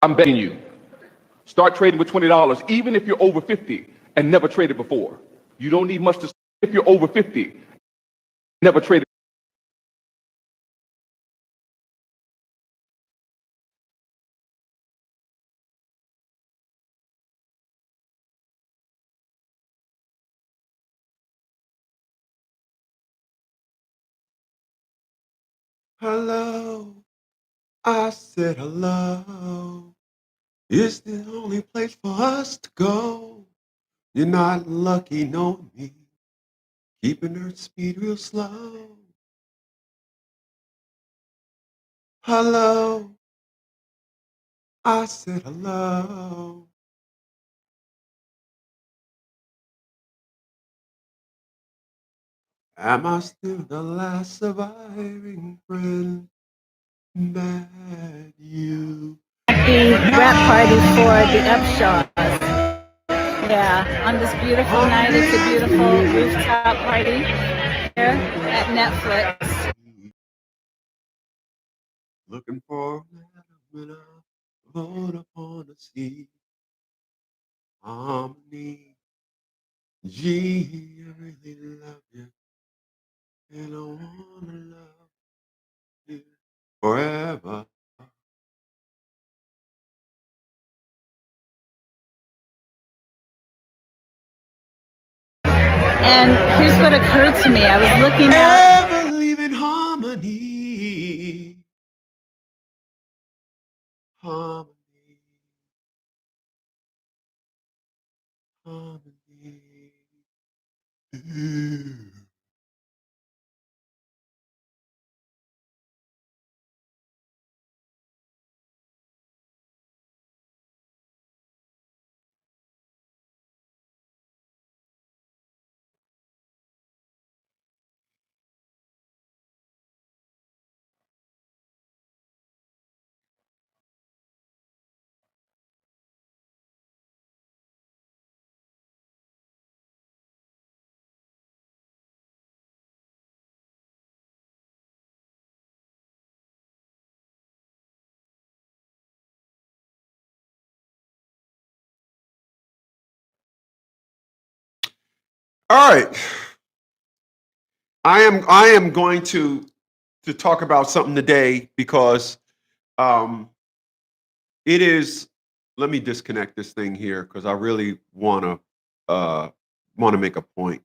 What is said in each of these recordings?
I'm begging you, start trading with $20, even if you're over 50 and never traded before. You don't need much to if you're over 50, never traded. Hello, I said hello. It's the only place for us to go. You're not lucky knowing me, keeping her speed real slow. Hello, I said hello. Am I still the last surviving friend that you The rap party for the Upshaws. Yeah, on this beautiful night, it's a beautiful rooftop party here at Netflix. looking for when I float upon the sea? Harmony, gee, I really love you, and I wanna love you forever. And here's what occurred to me. I was looking at Ever live in harmony, harmony, harmony. All right, I am going to talk about something today because um, it is. Let me disconnect this thing here because I really uh, want to make a point.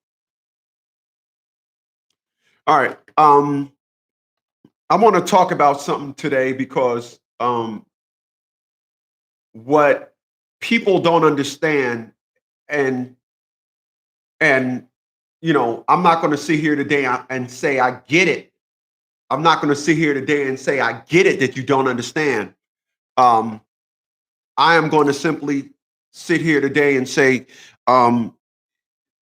All right, I want to talk about something today because what people don't understand, and and I'm not going to sit here today and say I get it. I'm not going to sit here today and say I get it that you don't understand. Um, I am going to simply sit here today and say, um,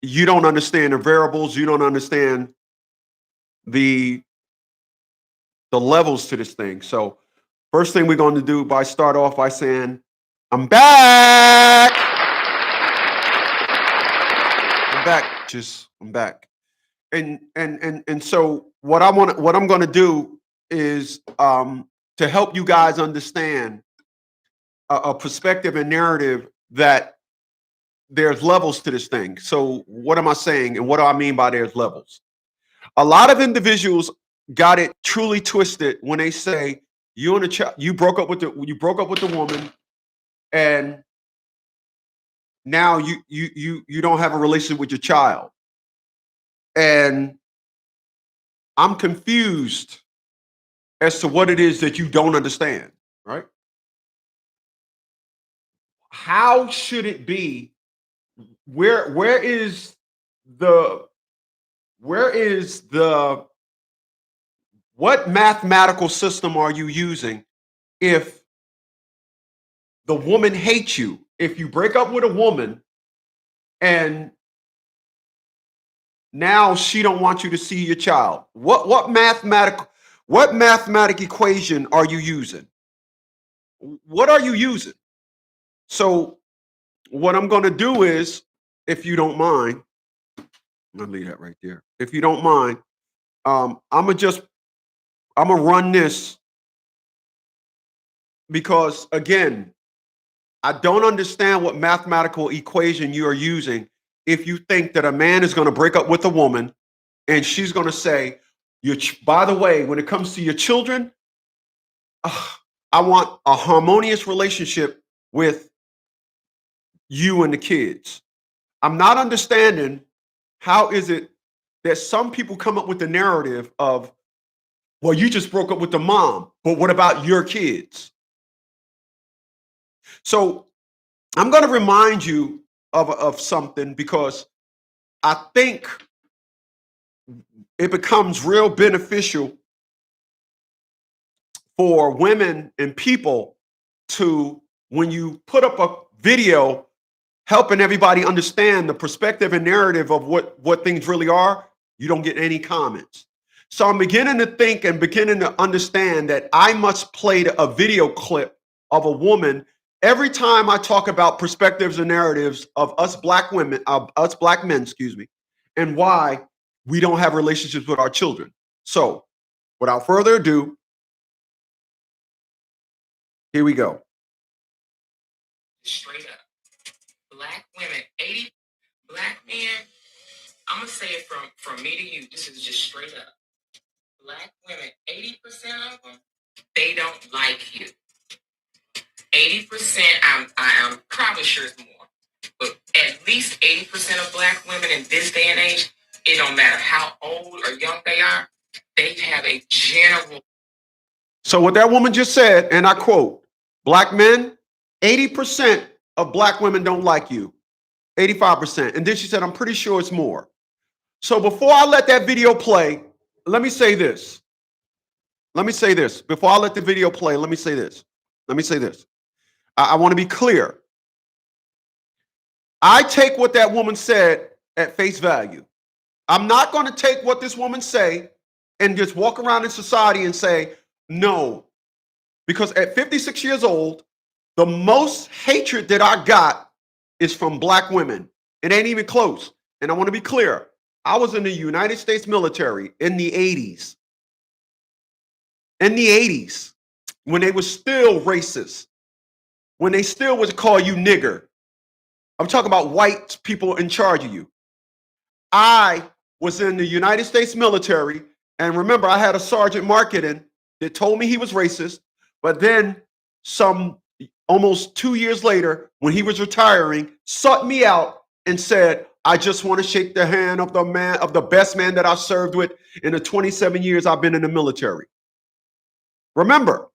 you don't understand the variables. You don't understand the the levels to this thing. So, first thing we're going to do by start off by saying, I'm back. I'm back. Just I'm back. And so what I'm going to do is to help you guys understand a perspective and narrative that there's levels to this thing. So what am I saying, and what do I mean by there's levels? A lot of individuals got it truly twisted when they say you broke up with the woman, and now you don't have a relationship with your child. And I'm confused as to what it is that you don't understand, right? How should it be? Where is the where is the what mathematical system are you using if the woman hates you? If you break up with a woman and now she don't want you to see your child, what mathematical equation are you using? What are you using? So what I'm going to do is, if you don't mind, I'm gonna leave that right there. If you don't mind, I'm gonna run this because again, I don't understand what mathematical equation you are using if you think that a man is going to break up with a woman and she's going to say, by the way, when it comes to your children, I want a harmonious relationship with you and the kids. I'm not understanding how is it that some people come up with the narrative of, well, you just broke up with the mom, but what about your kids? So I'm going to remind you of something, because I think it becomes real beneficial for women and people to, when you put up a video helping everybody understand the perspective and narrative of what things really are, you don't get any comments. So I'm beginning to think and beginning to understand that I must play a video clip of a woman every time I talk about perspectives and narratives of us black women, us black men, excuse me, and why we don't have relationships with our children. So without further ado, here we go. Straight up. Black women, 80 black men, I'm gonna say it from me to you. This is just straight up. Black women, 80% of them, they don't like you. 80%, I'm probably sure it's more, but at least 80% of black women in this day and age, it don't matter how old or young they are, they have a general. So what that woman just said, and I quote, black men, 80% of black women don't like you, 85%. And then she said, I'm pretty sure it's more. So before I let that video play, let me say this. Before I let the video play, let me say this. I want to be clear. I take what that woman said at face value. I'm not going to take what this woman say and just walk around in society and say, no. Because at 56 years old, the most hatred that I got is from black women. It ain't even close. And I want to be clear. I was in the United States military in the 80s. In the 80s, when they were still racist, when they still would call you nigger. I'm talking about white people in charge of you. I was in the United States military, and remember, I had a sergeant marketing that told me he was racist, but then some almost 2 years later, when he was retiring, sought me out and said, I just want to shake the hand of the best man that I served with in the 27 years I've been in the military. Remember,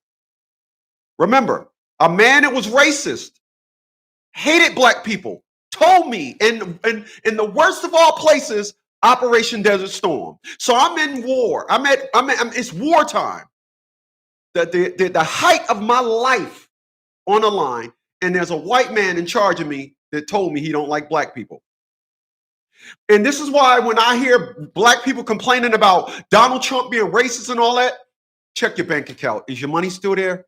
a man that was racist, hated black people, told me in the worst of all places, Operation Desert Storm. So I'm in war. It's wartime. The height of my life on the line, and there's a white man in charge of me that told me he don't like black people. And this is why when I hear black people complaining about Donald Trump being racist and all that, check your bank account. Is your money still there?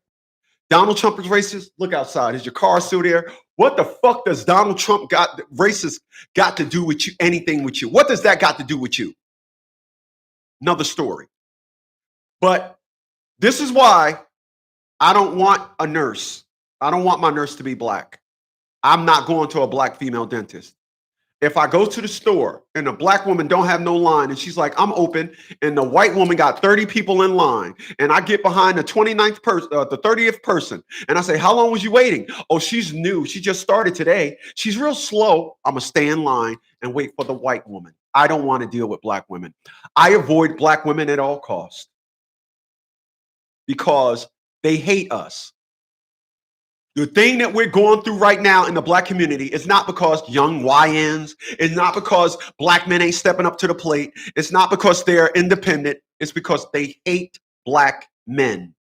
Donald Trump is racist? Look outside. Is your car still there? What the fuck does Donald Trump racist got to do with you? Anything with you? What does that got to do with you? Another story. But this is why I don't want a nurse. I don't want my nurse to be black. I'm not going to a black female dentist. If I go to the store and the black woman don't have no line and she's like, I'm open, and the white woman got 30 people in line, and I get behind the 29th person, the 30th person, and I say, how long was you waiting? Oh, she's new. She just started today. She's real slow. I'm going to stay in line and wait for the white woman. I don't want to deal with black women. I avoid black women at all costs because they hate us. The thing that we're going through right now in the black community is not because young YNs. It's not because black men ain't stepping up to the plate. It's not because they're independent. It's because they hate black men.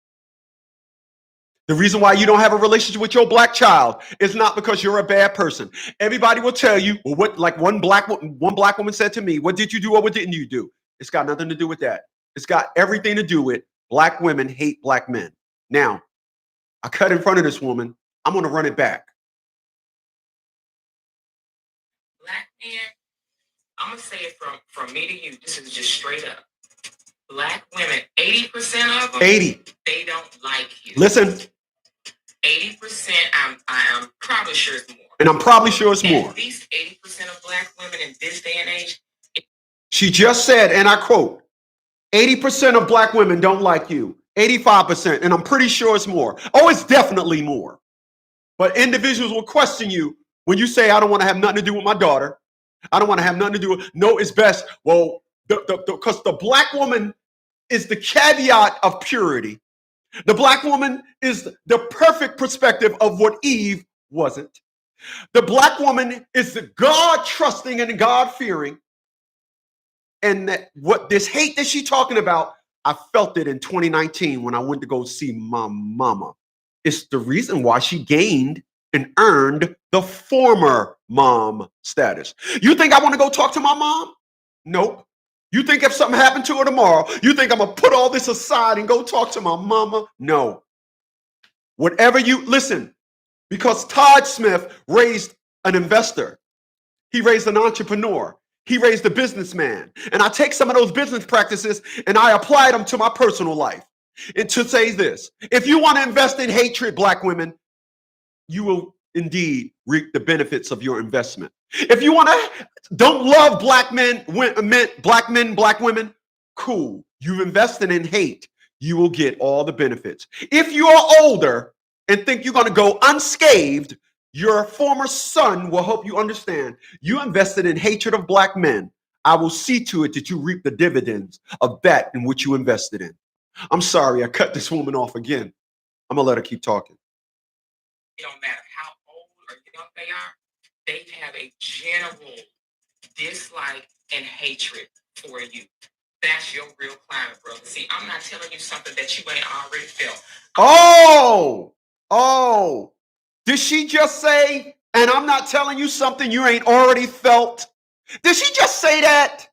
The reason why you don't have a relationship with your black child is not because you're a bad person. Everybody will tell you, well, what, like one black woman said to me, what did you do or what didn't you do? It's got nothing to do with that. It's got everything to do with black women hate black men. Now, I cut in front of this woman. I'm going to run it back. Black men, I'm going to say it from me to you. This is just straight up. Black women, 80% of them, 80. they don't like you. Listen. 80%, I'm probably sure it's more. And I'm probably sure it's more. At least 80% of Black women in this day and age. She just said, and I quote, 80% of Black women don't like you. 85%, and I'm pretty sure it's more. Oh, it's definitely more. But individuals will question you when you say, I don't want to have nothing to do with my daughter. I don't want to have nothing to do with, no, it's best. Well, because the Black woman is the caveat of purity. The Black woman is the perfect perspective of what Eve wasn't. The Black woman is the God trusting and God fearing. And that what this hate that she's talking about, I felt it in 2019 when I went to go see my mama. It's the reason why she gained and earned the former mom status. You think I want to go talk to my mom? Nope. You think if something happened to her tomorrow, you think I'm going to put all this aside and go talk to my mama? No. Whatever you, listen, because Todd Smith raised an investor. He raised an entrepreneur. He raised a businessman. And I take some of those business practices and I apply them to my personal life. And to say this, if you want to invest in hatred, Black women, you will indeed reap the benefits of your investment. If you want to don't love Black men, Black women, cool. You've invested in hate. You will get all the benefits. If you are older and think you're going to go unscathed, your former son will help you understand. You invested in hatred of Black men. I will see to it that you reap the dividends of that in which you invested in. I'm sorry, I cut this woman off again. I'm going to let her keep talking. It don't matter how old or young they are, they have a general dislike and hatred for you. That's your real climate, brother. See, I'm not telling you something that you ain't already felt. Oh, did she just say, and I'm not telling you something you ain't already felt? Did she just say that?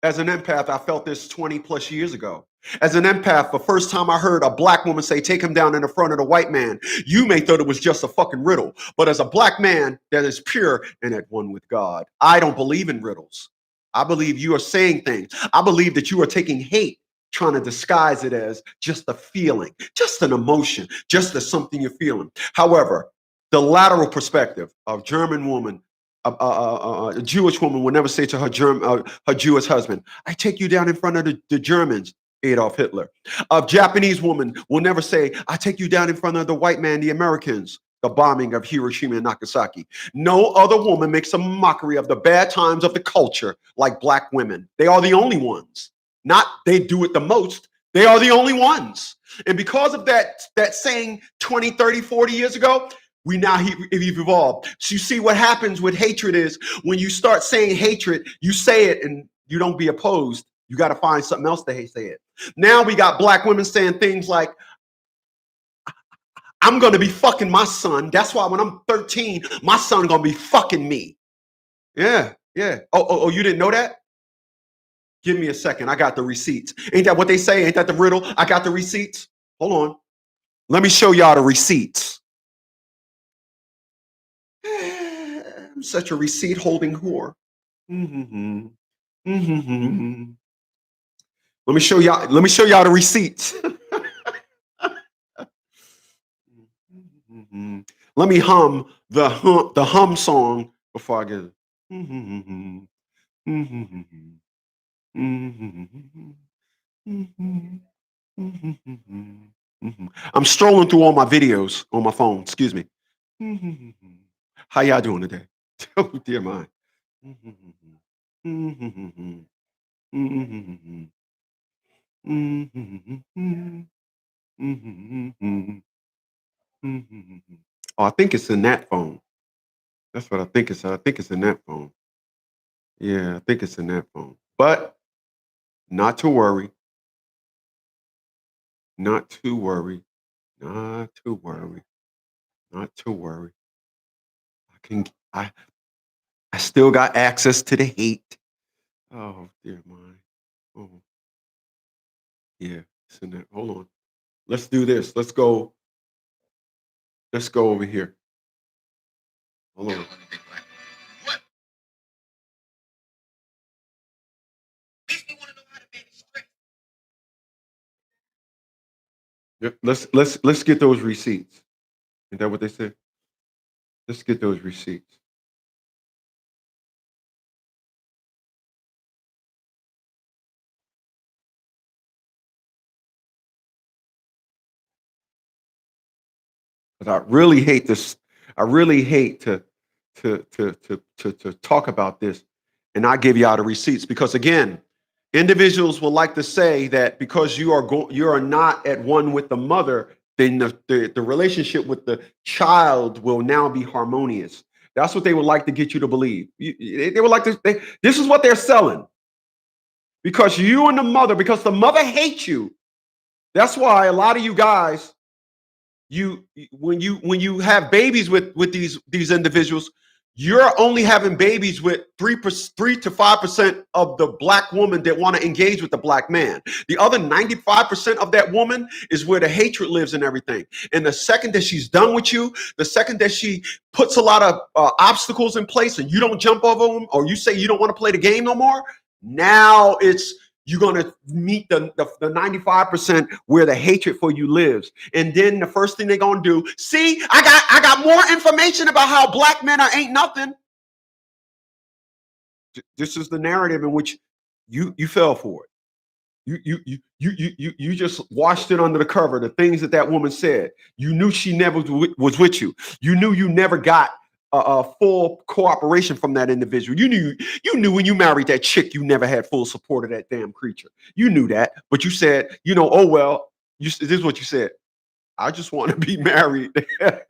As an empath, I felt this 20 plus years ago. As an empath, the first time I heard a Black woman say, take him down in the front of the white man, you may thought it was just a fucking riddle. But as a Black man that is pure and at one with God, I don't believe in riddles. I believe you are saying things. I believe that you are taking hate, trying to disguise it as just a feeling, just an emotion, just as something you're feeling. However, the lateral perspective of German woman, a Jewish woman will never say to her Jewish husband, I take you down in front of the Germans, Adolf Hitler. A Japanese woman will never say, I take you down in front of the white man, the Americans, the bombing of Hiroshima and Nagasaki. No other woman makes a mockery of the bad times of the culture like Black women. They are the only ones. Not they do it the most. They are the only ones. And because of that saying 20, 30, 40 years ago, we've evolved. So you see what happens with hatred is when you start saying hatred, you say it and you don't be opposed. You got to find something else to say it. Now we got Black women saying things like, I'm going to be fucking my son. That's why when I'm 13, my son going to be fucking me. Yeah. Oh, you didn't know that? Give me a second. I got the receipts. Ain't that what they say? Ain't that the riddle? I got the receipts. Hold on. Let me show y'all the receipts. I'm such a receipt holding whore. Let me show y'all the receipts. Let me hum the hum song before I get it. I'm strolling through all my videos on my phone. Excuse me. How y'all doing today? Oh, dear mine. Oh, I think it's in that phone. That's what I think it's. I think it's in that phone. Yeah, I think it's in that phone. But not to worry. Not to worry. Not to worry. Not to worry. I still got access to the hate. Oh, dear mine. Oh. Yeah, it's in there. Hold on. Let's do this. Let's go over here. Hold on. Let's get those receipts. Isn't that what they said? Let's get those receipts. Because I really hate this. I really hate to talk about this and not give you all the receipts, because again, individuals will like to say that because you are not at one with the mother, then the relationship with the child will now be harmonious. That's what they would like to get you to believe. They would like to. This is what they're selling, because you and the mother, because the mother hates you. That's why a lot of you guys, when you have babies with these individuals, you're only having babies with 3 to 5% of the black woman that want to engage with the black man. The other 95% of that woman is where the hatred lives and everything. And the second that she's done with you, the second that she puts a lot of obstacles in place and you don't jump over them, or you say you don't want to play the game no more, now you're going to meet the 95% where the hatred for you lives. And then the first thing they're going to do, see, I got more information about how black men ain't nothing. This is the narrative in which you fell for it. You just washed it under the cover, the things that woman said. You knew she never was with you. You knew you never got a full cooperation from that individual. You knew when you married that chick, you never had full support of that damn creature. You knew that, but you said, oh well. This is what you said. I just want to be married.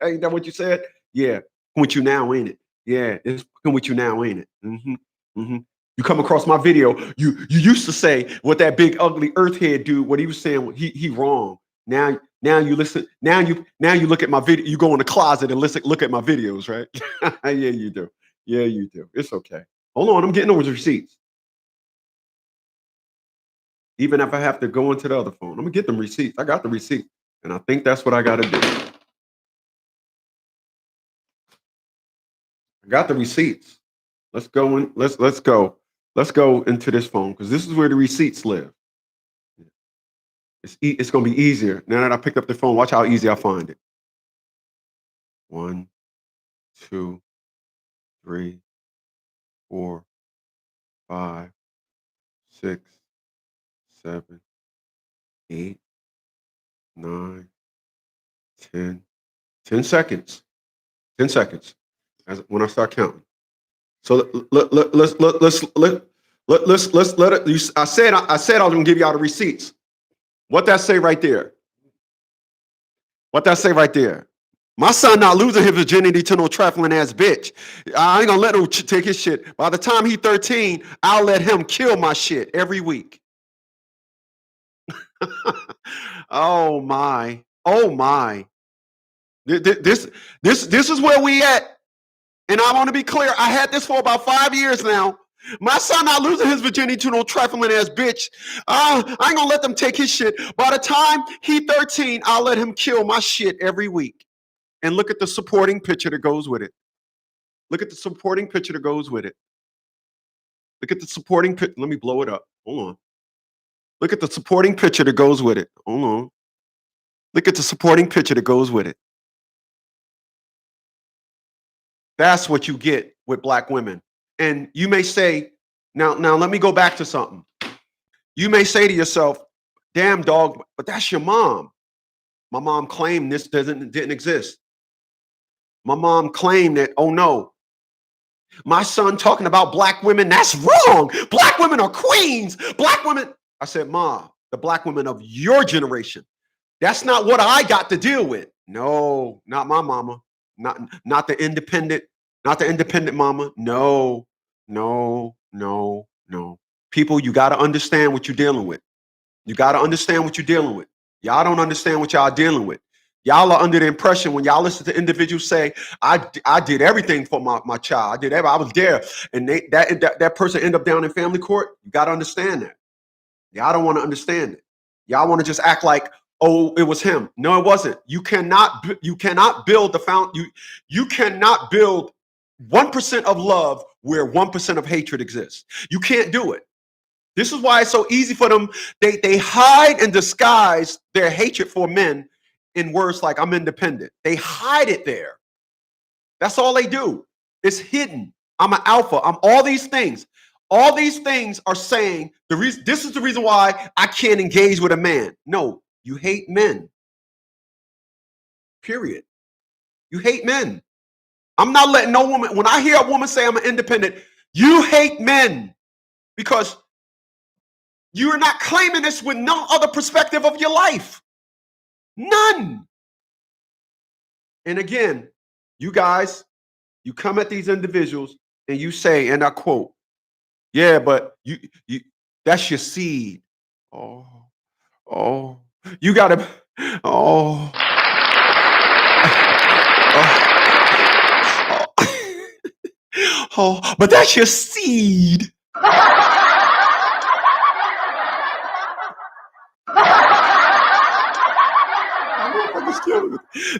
Ain't that what you said? Yeah, with you now, ain't it? Yeah, it's with you now, ain't it? Mm-hmm. Mm-hmm. You come across my video. You used to say what that big ugly earthhead dude, what he was saying, he wrong. Now you listen. Now you look at my video. You go in the closet and look at my videos, right? Yeah, you do. Yeah, you do. It's okay. Hold on, I'm getting those receipts. Even if I have to go into the other phone, I'm gonna get them receipts. I got the receipt, and I think that's what I got to do. I got the receipts. Let's go in. Let's go. Let's go into this phone, because this is where the receipts live. It's going to be easier. Now that I picked up the phone, watch how easy I find it. 1, 2, 3, 4, 5, 6, 7, 8, 9, 10. 10 seconds. 10 seconds. When I start counting. So let's let it. I said I was going to give y'all the receipts. What that say right there? What that say right there? My son not losing his virginity to no trifling ass bitch. I ain't gonna let him take his shit. By the time he 13, I'll let him kill my shit every week. Oh my. Oh my. This is where we at. And I want to be clear. I had this for about 5 years now. My son not losing his virginity to no trifling ass bitch. I ain't gonna let them take his shit. By the time he 13, I'll let him kill my shit every week. And look at the supporting picture that goes with it. Look at the supporting picture that goes with it. Look at the supporting picture. Let me blow it up. Hold on. Look at the supporting picture that goes with it. Hold on. Look at the supporting picture that goes with it. That's what you get with black women. And you may say, now let me go back to something. You may say to yourself, damn dog, but that's your mom. My mom claimed this didn't exist. My mom claimed that, oh no, my son talking about black women, that's wrong. Black women are queens. Black women. I said, Ma, the black women of your generation. That's not what I got to deal with. No, not my mama. Not the independent mama. No. People, you got to understand what you're dealing with. You got to understand what you're dealing with. Y'all don't understand what y'all dealing with. Y'all are under the impression when y'all listen to individuals say, I did everything for my child. I did everything. I was there. And that person end up down in family court. You got to understand that. Y'all don't want to understand it. Y'all want to just act like, oh, it was him. No, it wasn't. You cannot build you cannot build 1% of love where 1% of hatred exists. You can't do it. This is why it's so easy for them. They hide and disguise their hatred for men in words like I'm independent. They hide it there. That's all they do. It's hidden. I'm an alpha. I'm all these things. All these things are saying this is the reason why I can't engage with a man. No, you hate men. Period. You hate men. I'm not letting no woman, when I hear a woman say I'm an independent, you hate men because you're not claiming this with no other perspective of your life. None. And again, you guys, you come at these individuals and you say, and I quote, yeah, but you that's your seed. Oh, you gotta, oh, oh, but that's your seed.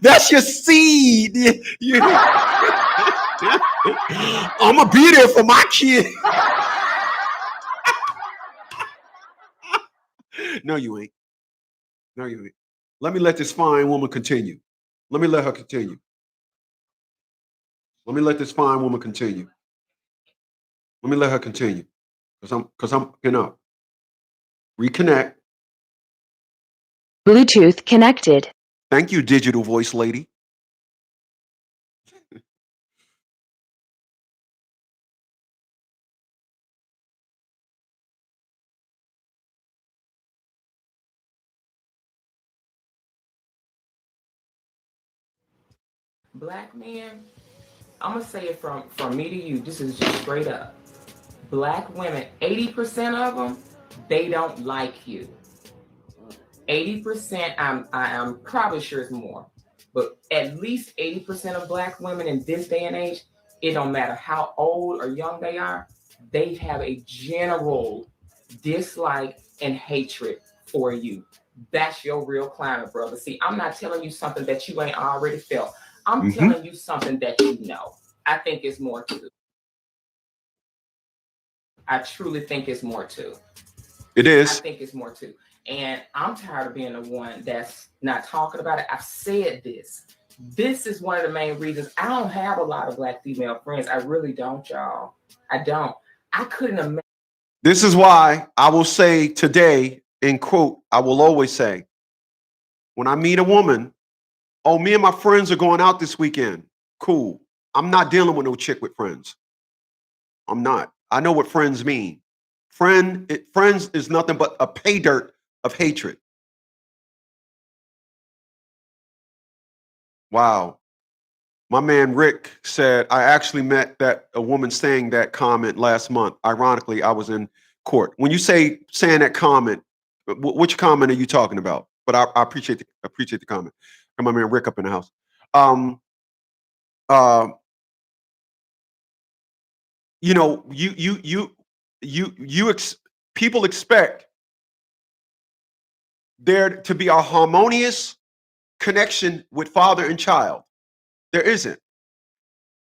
That's your seed. I'm gonna be there for my kid. No, you ain't. No, you ain't. Let me let this fine woman continue. Let me let her continue. Let me let this fine woman continue. Let me let her continue. Because I'm, reconnect. Bluetooth connected. Thank you, digital voice lady. Black men, I'm gonna say it from me to you. This is just straight up. Black women, 80% of them, they don't like you. 80%, I'm probably sure it's more, but at least 80% of Black women in this day and age, it don't matter how old or young they are, they have a general dislike and hatred for you. That's your real climate, brother. See, I'm not telling you something that you ain't already felt. I'm telling you something that you know. I think it's more to. I truly think it's more to. It is. I think it's more to. And I'm tired of being the one that's not talking about it. I've said this. This is one of the main reasons I don't have a lot of Black female friends. I really don't, y'all. I don't. I couldn't imagine. This is why I will say today, in quote, I will always say, when I meet a woman, oh, me and my friends are going out this weekend. Cool. I'm not dealing with no chick with friends. I'm not. I know what friends mean. Friends is nothing but a pay dirt of hatred. Wow. My man Rick said, I actually met a woman saying that comment last month. Ironically, I was in court. When you saying that comment, which comment are you talking about? But I appreciate the comment. And my man Rick up in the house. You know, people expect there to be a harmonious connection with father and child. There isn't.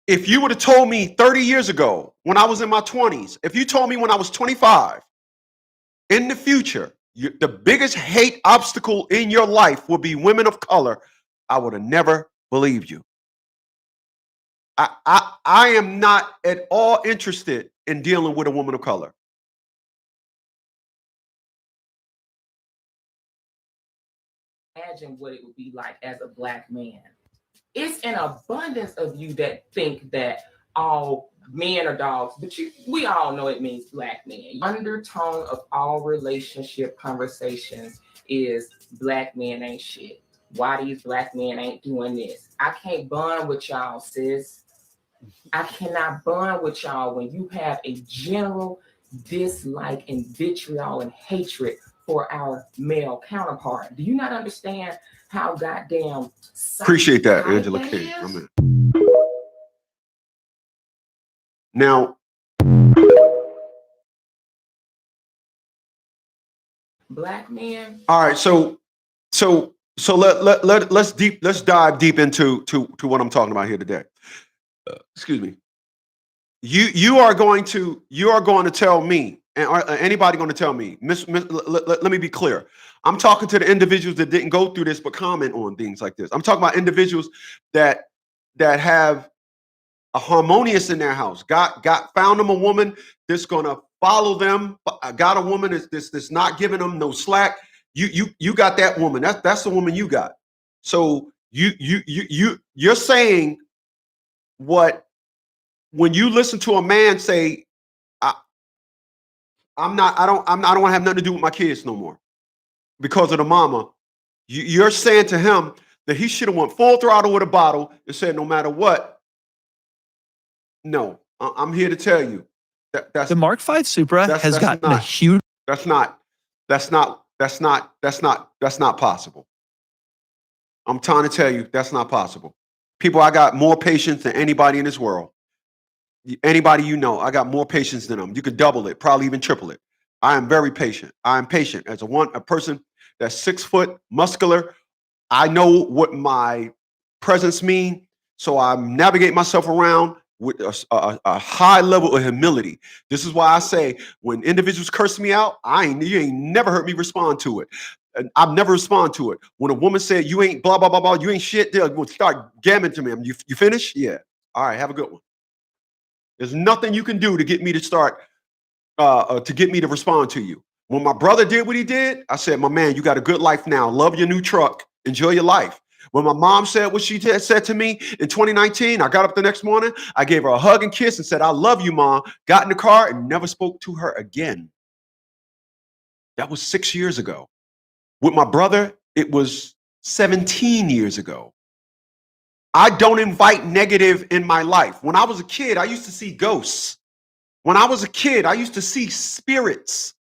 If you would have told me 30 years ago, when I was in my 20s, if you told me when I was 25, in the future, the biggest hate obstacle in your life will be women of color, I would have never believed you. I am not at all interested in dealing with a woman of color. Imagine what it would be like as a Black man. It's an abundance of you that think that all men are dogs, but we all know it means Black men. Undertone of all relationship conversations is Black men ain't shit. Why these Black men ain't doing this? I can't bond with y'all, sis. I cannot bond with y'all when you have a general dislike and vitriol and hatred for our male counterpart. Do you not understand how goddamn appreciate that, Angela King. Amen. Now, Black men. All right, so let's dive deep into what I'm talking about here today. Excuse me. You are going to tell me And are anybody going to tell me? Let me be clear. I'm talking to the individuals that didn't go through this but comment on things like this. I'm talking about individuals that have a harmonious in their house. Found them a woman that's going to follow them. Got a woman that's not giving them no slack. You got that woman. That's the woman you got. So you're saying what when you listen to a man say, I don't want to have nothing to do with my kids no more because of the mama. You're saying to him that he should have went full throttle with a bottle and said, no matter what. No, I'm here to tell you that's the Mark V Supra has gotten a huge. That's not possible. I'm trying to tell you that's not possible. People, I got more patience than anybody in this world. Anybody you know, I got more patience than them. You could double it, probably even triple it. I am very patient. I am patient as a person that's 6 foot, muscular. I know what my presence mean, so I navigate myself around with a high level of humility. This is why I say when individuals curse me out, you ain't never heard me respond to it. And I've never respond to it. When a woman said you ain't blah blah blah blah, you ain't shit, they'll start gamming to me. You finished? Yeah. All right, have a good one. There's nothing you can do to get me to start to get me to respond to you. When my brother did what he did, I said, my man, you got a good life now. Love your new truck. Enjoy your life. When my mom said what she said to me in 2019, I got up the next morning, I gave her a hug and kiss and said, I love you, Mom. Got in the car and never spoke to her again. That was 6 years ago. With my brother, it was 17 years ago. I don't invite negative in my life. When I was a kid, I used to see ghosts. When I was a kid, I used to see spirits.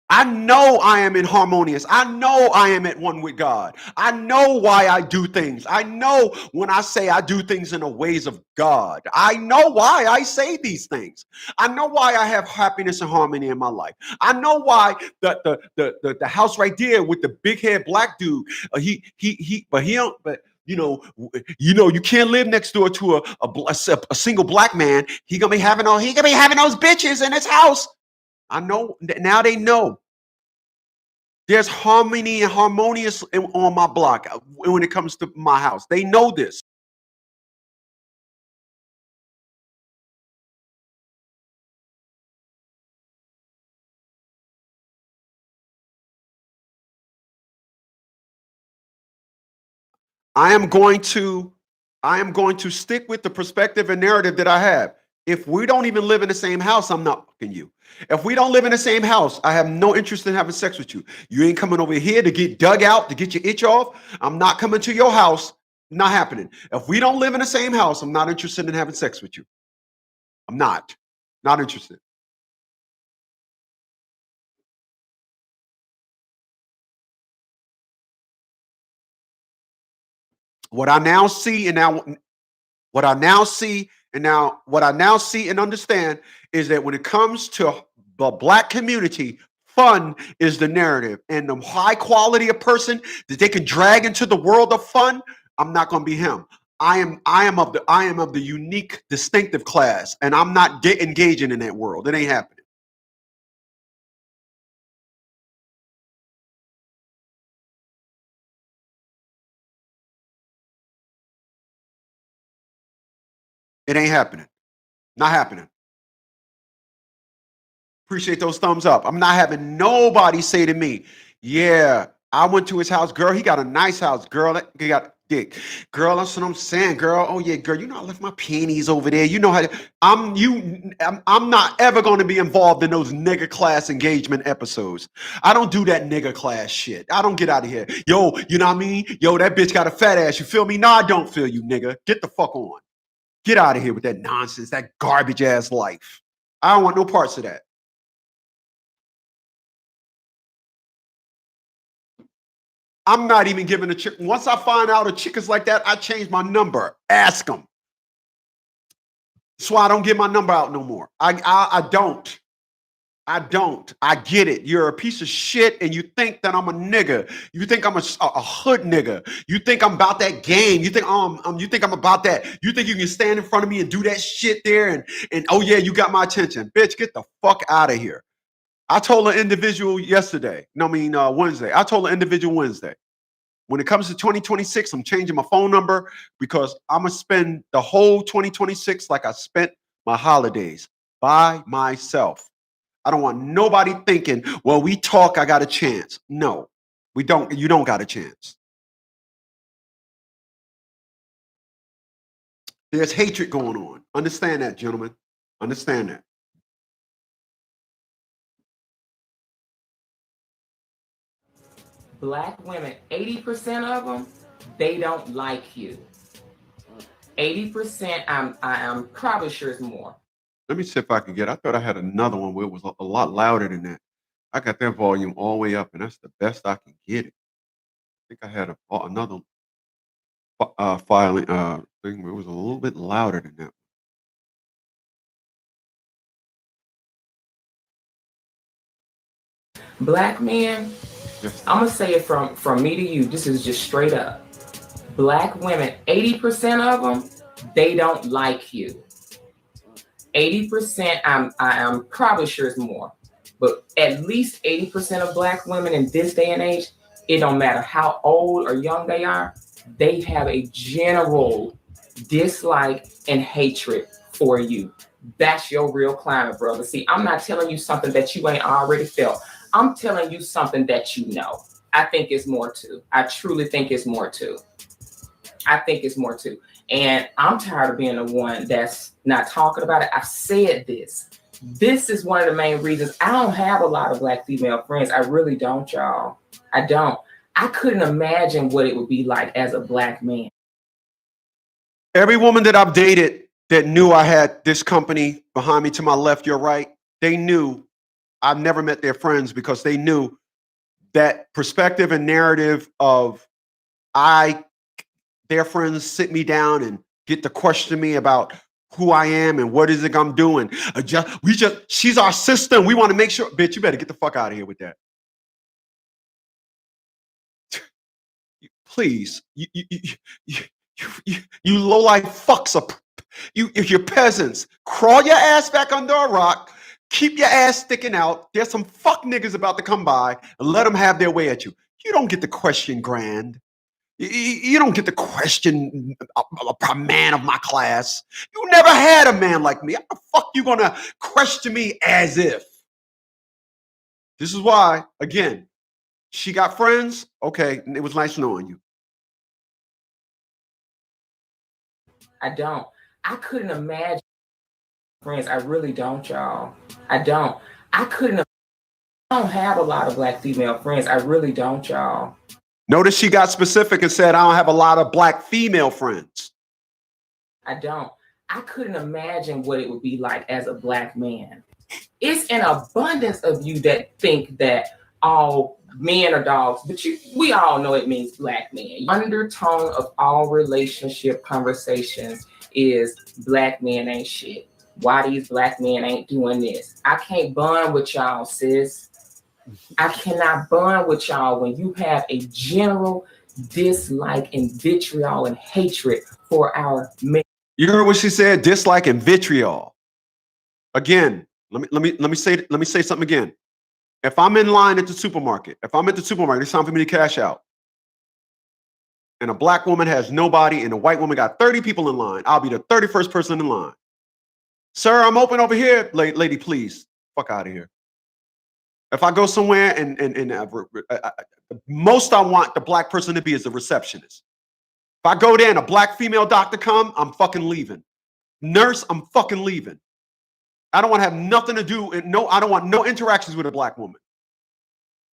I know I am in harmonious. I know I am at one with God. I know why I do things. I know when I say I do things in the ways of God. I know why I say these things. I know why I have happiness and harmony in my life. I know why the house right there with the big head black dude, you can't live next door to a single black man. He gonna be having those bitches in his house. I know now. They know there's harmony and harmonious on my block when it comes to my house. They know this. I am going to stick with the perspective and narrative that I have. If we don't even live in the same house, I'm not fucking you. If we don't live in the same house, I have no interest in having sex with you. You ain't coming over here to get dug out, to get your itch off. I'm not coming to your house. Not happening. If we don't live in the same house, I'm not interested in having sex with you. I'm not interested. What I now see and understand is that when it comes to the black community, fun is the narrative, and the high quality of person that they can drag into the world of fun, I'm not going to be him. I am of the unique, distinctive class, and I'm not engaging in that world. It ain't happening. It ain't happening. Not happening. Appreciate those thumbs up. I'm not having nobody say to me, yeah, I went to his house. Girl, he got a nice house. Girl, he got dick. Girl, that's what I'm saying. Girl, oh yeah, girl, you know I left my panties over there. You know how I'm not ever going to be involved in those nigga class engagement episodes. I don't do that nigga class shit. I don't get out of here. Yo, you know what I mean? Yo, that bitch got a fat ass. You feel me? No, I don't feel you, nigga. Get the fuck on. Get out of here with that nonsense, that garbage ass life. I don't want no parts of that. I'm not even giving a chick. Once I find out a chick is like that, I change my number. Ask them. That's why I don't give my number out no more. I don't. I get it. You're a piece of shit, and you think that I'm a nigga. You think I'm a hood nigga. You think I'm about that game. You think you think I'm about that. You think you can stand in front of me and do that shit there, and oh yeah, you got my attention, bitch. Get the fuck out of here. I told an individual yesterday. No, I mean Wednesday. I told an individual Wednesday. When it comes to 2026, I'm changing my phone number because I'm gonna spend the whole 2026 like I spent my holidays by myself. I don't want nobody thinking, well, we talk, I got a chance. No, we don't. You don't got a chance. There's hatred going on. Understand that, gentlemen. Understand that. Black women, 80% of them, they don't like you. 80%, I'm probably sure it's more. Let me see if I can get. I thought I had another one where it was a lot louder than that. I got that volume all the way up, and that's the best I can get it. I think I had another filing thing where it was a little bit louder than that. Black men, Yes. I'm gonna say it from me to you. This is just straight up. Black women, 80% of them, they don't like you. 80%, I'm probably sure it's more, but at least 80% of Black women in this day and age, it don't matter how old or young they are, they have a general dislike and hatred for you. That's your real climate, brother. See, I'm not telling you something that you ain't already felt. I'm telling you something that you know. I think it's more too. I truly think it's more too. I think it's more too. And I'm tired of being the one that's not talking about it. I've said this. This is one of the main reasons I don't have a lot of Black female friends. I really don't, y'all. I don't. I couldn't imagine what it would be like as a Black man. Every woman that I've dated that knew I had this company behind me to my left, your right, they knew I've never met their friends because they knew that perspective and narrative of their friends sit me down and get to question me about who I am and what is it I'm doing. She's our sister and we want to make sure, bitch, you better get the fuck out of here with that. Please, you low-life fucks up. You're peasants. Crawl your ass back under a rock. Keep your ass sticking out. There's some fuck niggas about to come by and let them have their way at you. You don't get to question Grand. You don't get to question a man of my class. You never had a man like me. How the fuck you gonna question me as if? This is why, again, she got friends. Okay, it was nice knowing you. I don't. I couldn't imagine friends. I really don't, y'all. I don't. I don't have a lot of Black female friends. I really don't, y'all. Notice she got specific and said, I don't have a lot of Black female friends. I don't. I couldn't imagine what it would be like as a Black man. It's an abundance of you that think that all men are dogs, but we all know it means Black men. Undertone of all relationship conversations is Black men ain't shit. Why these Black men ain't doing this? I can't bond with y'all, sis. I cannot bond with y'all when you have a general dislike and vitriol and hatred for our men. You heard what she said? Dislike and vitriol. Again, let me say something again. If I'm in line at the supermarket, it's time for me to cash out. And a Black woman has nobody, and a white woman got 30 people in line. I'll be the 31st person in line. Sir, I'm open over here. Lady, please, fuck out of here. If I go somewhere and most I want the Black person to be is the receptionist. If I go there and a Black female doctor come, I'm fucking leaving. Nurse, I'm fucking leaving. I don't want to have nothing to do and I don't want no interactions with a Black woman.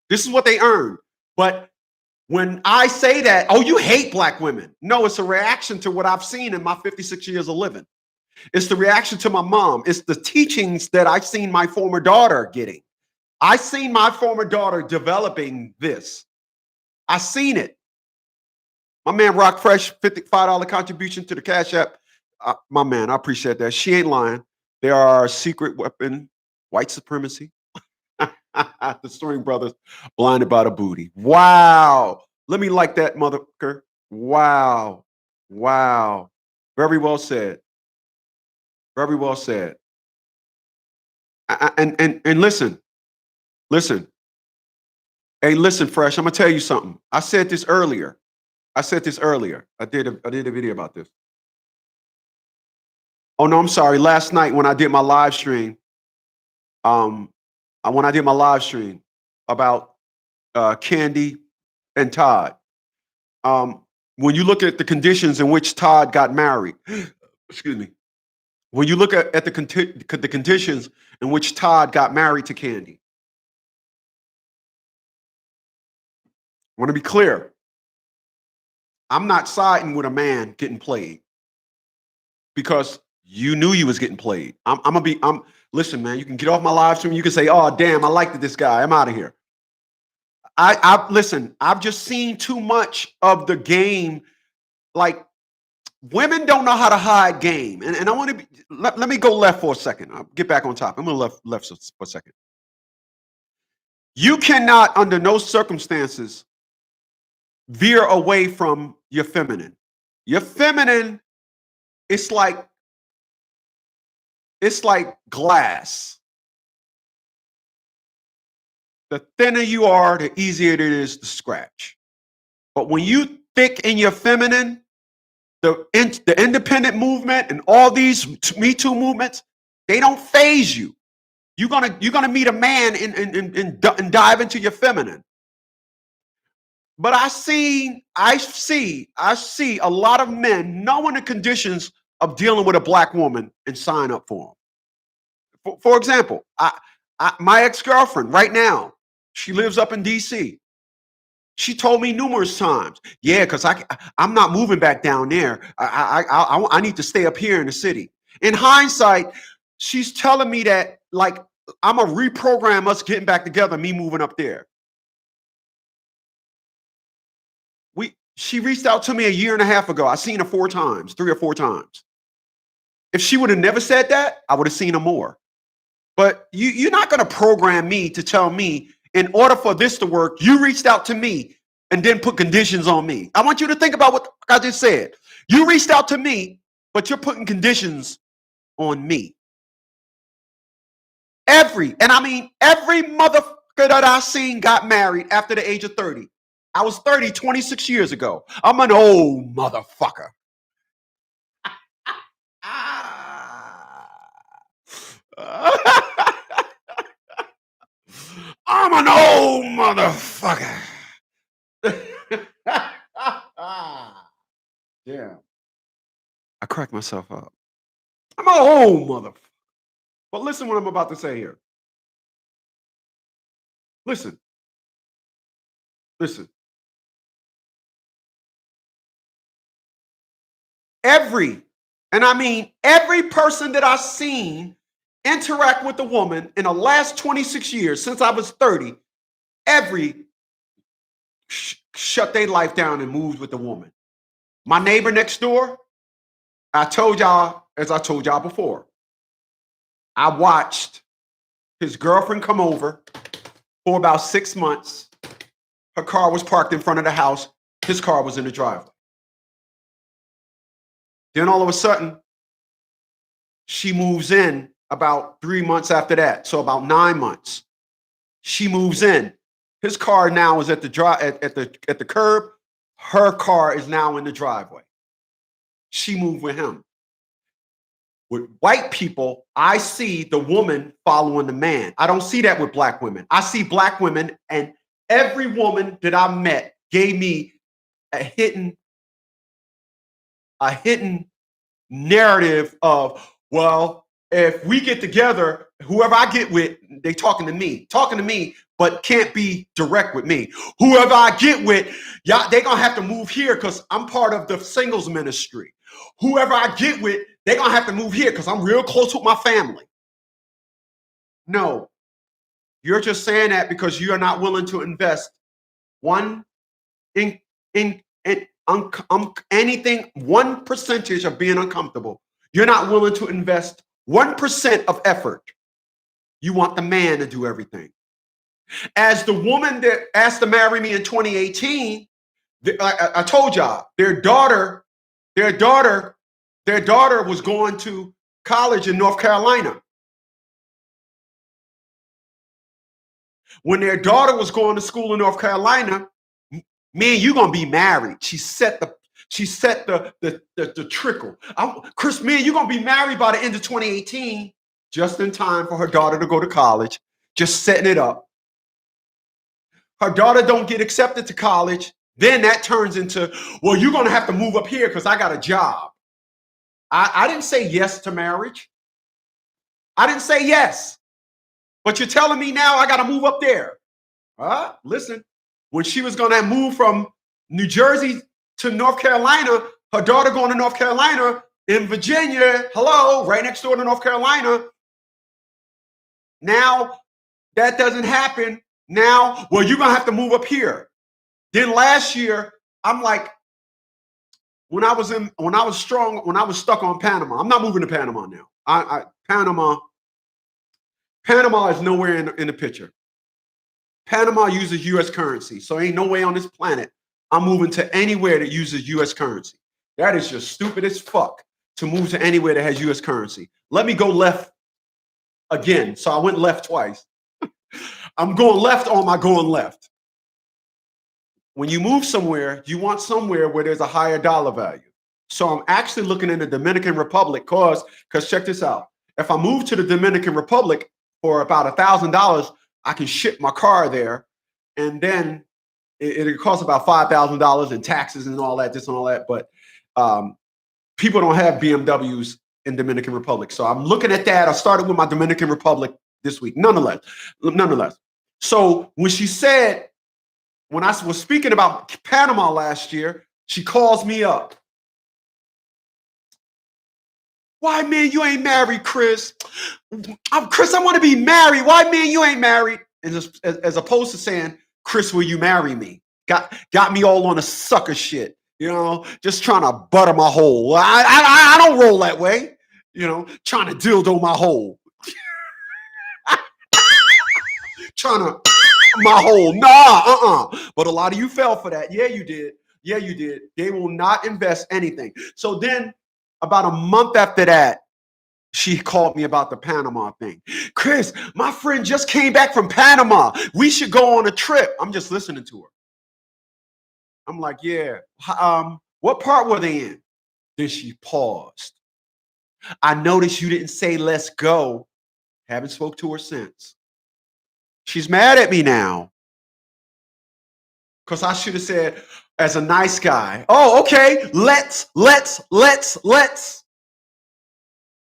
This is what they earn. But when I say that, oh, you hate Black women. No, it's a reaction to what I've seen in my 56 years of living. It's the reaction to my mom. It's the teachings that I've seen my former daughter getting. I seen my former daughter developing this. I seen it. My man Rock Fresh, $55 contribution to the Cash App. My man, I appreciate that. She ain't lying. There are a secret weapon, white supremacy. The String Brothers, blinded by the booty. Wow. Let me like that, motherfucker. Wow. Wow. Very well said. Very well said. And listen, Listen. Hey, listen, Fresh. I'm gonna tell you something. I said this earlier. I did a video about this. Oh no, I'm sorry. Last night when I did my live stream, about Candy and Todd. When you look at the conditions in which Todd got married, excuse me. When you look at the conditions in which Todd got married to Candy, I want to be clear. I'm not siding with a man getting played because you knew you was getting played. Listen, man, you can get off my live stream. You can say, oh, damn, I liked this guy. I'm out of here. Listen, I've just seen too much of the game. Like, women don't know how to hide game. And I want to let me go left for a second. I'll get back on top. I'm going to left for a second. You cannot, under no circumstances, veer away from your feminine. Your feminine, it's like glass. The thinner you are, the easier it is to scratch. But when you thick in your feminine, the independent movement and all these Me Too movements, they don't phase you. You're gonna meet a man and dive into your feminine. But I see a lot of men knowing the conditions of dealing with a black woman and sign up for them. For example, my ex-girlfriend right now, she lives up in DC. She told me numerous times, yeah, because I'm not moving back down there. I need to stay up here in the city. In hindsight, she's telling me that, like, I'm going to reprogram us getting back together, me moving up there. She reached out to me a year and a half ago. I seen her 3 or 4 times. If she would have never said that, I would have seen her more. But you're not going to program me to tell me, in order for this to work, you reached out to me and then put conditions on me. I want you to think about what I just said. You reached out to me, but you're putting conditions on me. Every motherfucker that I seen got married after the age of 30. I was 30 26 years ago. I'm an old motherfucker. I'm an old motherfucker. Yeah. I cracked myself up. I'm an old motherfucker. But listen what I'm about to say here. Listen. Every person that I've seen interact with a woman in the last 26 years, since I was 30, shut their life down and moved with the woman. My neighbor next door, as I told y'all before, I watched his girlfriend come over for about 6 months. Her car was parked in front of the house. His car was in the driveway. Then all of a sudden, she moves in about 3 months after that. So about 9 months. She moves in. His car now is at the curb. Her car is now in the driveway. She moved with him. With white people, I see the woman following the man. I don't see that with black women. I see black women, and every woman that I met gave me a hidden narrative of, well, if we get together, whoever I get with, they talking to me, but can't be direct with me. Whoever I get with, y'all, they gonna have to move here because I'm part of the singles ministry. Whoever I get with, they gonna have to move here because I'm real close with my family. No, you're just saying that because you are not willing to invest anything, 1% of being uncomfortable. You're not willing to invest 1% of effort. You want the man to do everything. As the woman that asked to marry me in 2018, I told y'all, their daughter was going to college in North Carolina. when their daughter was going to school in North Carolina, me and you gonna be married. She set the trickle. Chris, me and you gonna be married by the end of 2018, just in time for her daughter to go to college. Just setting it up. Her daughter don't get accepted to college. Then that turns into, well, you're gonna have to move up here because I got a job. I didn't say yes to marriage. I didn't say yes. But you're telling me now I got to move up there. Listen, when she was going to move from New Jersey to North Carolina, her daughter going to North Carolina in Virginia, hello, right next door to North Carolina. Now that doesn't happen. Now, well, you're going to have to move up here. Then last year, I'm like, when I was stuck on Panama, I'm not moving to Panama now. Panama is nowhere in the picture. Panama uses U.S. currency, so ain't no way on this planet I'm moving to anywhere that uses U.S. currency. That is just stupid as fuck to move to anywhere that has U.S. currency. Let me go left again. So I went left twice. I'm going left on my going left. When you move somewhere, you want somewhere where there's a higher dollar value. So I'm actually looking in the Dominican Republic because check this out. If I move to the Dominican Republic for about $1,000, I can ship my car there. And then it costs about $5,000 in taxes and all that, this and all that. But people don't have BMWs in Dominican Republic. So I'm looking at that. I started with my Dominican Republic this week. Nonetheless. So when she said, when I was speaking about Panama last year, she calls me up. Why, man, you ain't married, Chris? Chris, I want to be married. Why, man, you ain't married? And as opposed to saying, Chris, will you marry me? Got me all on a sucker shit, you know, just trying to butter my hole. I don't roll that way, you know, trying to dildo my hole. Trying to my hole. Nah, But a lot of you fell for that. Yeah, you did. Yeah, you did. They will not invest anything. So then about a month after that, she called me about the Panama thing. Chris, my friend just came back from Panama. We should go on a trip. I'm just listening to her. I'm like, yeah. What part were they in? Then she paused. I noticed you didn't say let's go. Haven't spoke to her since. She's mad at me now. Because I should have said, as a nice guy, oh, okay, let's.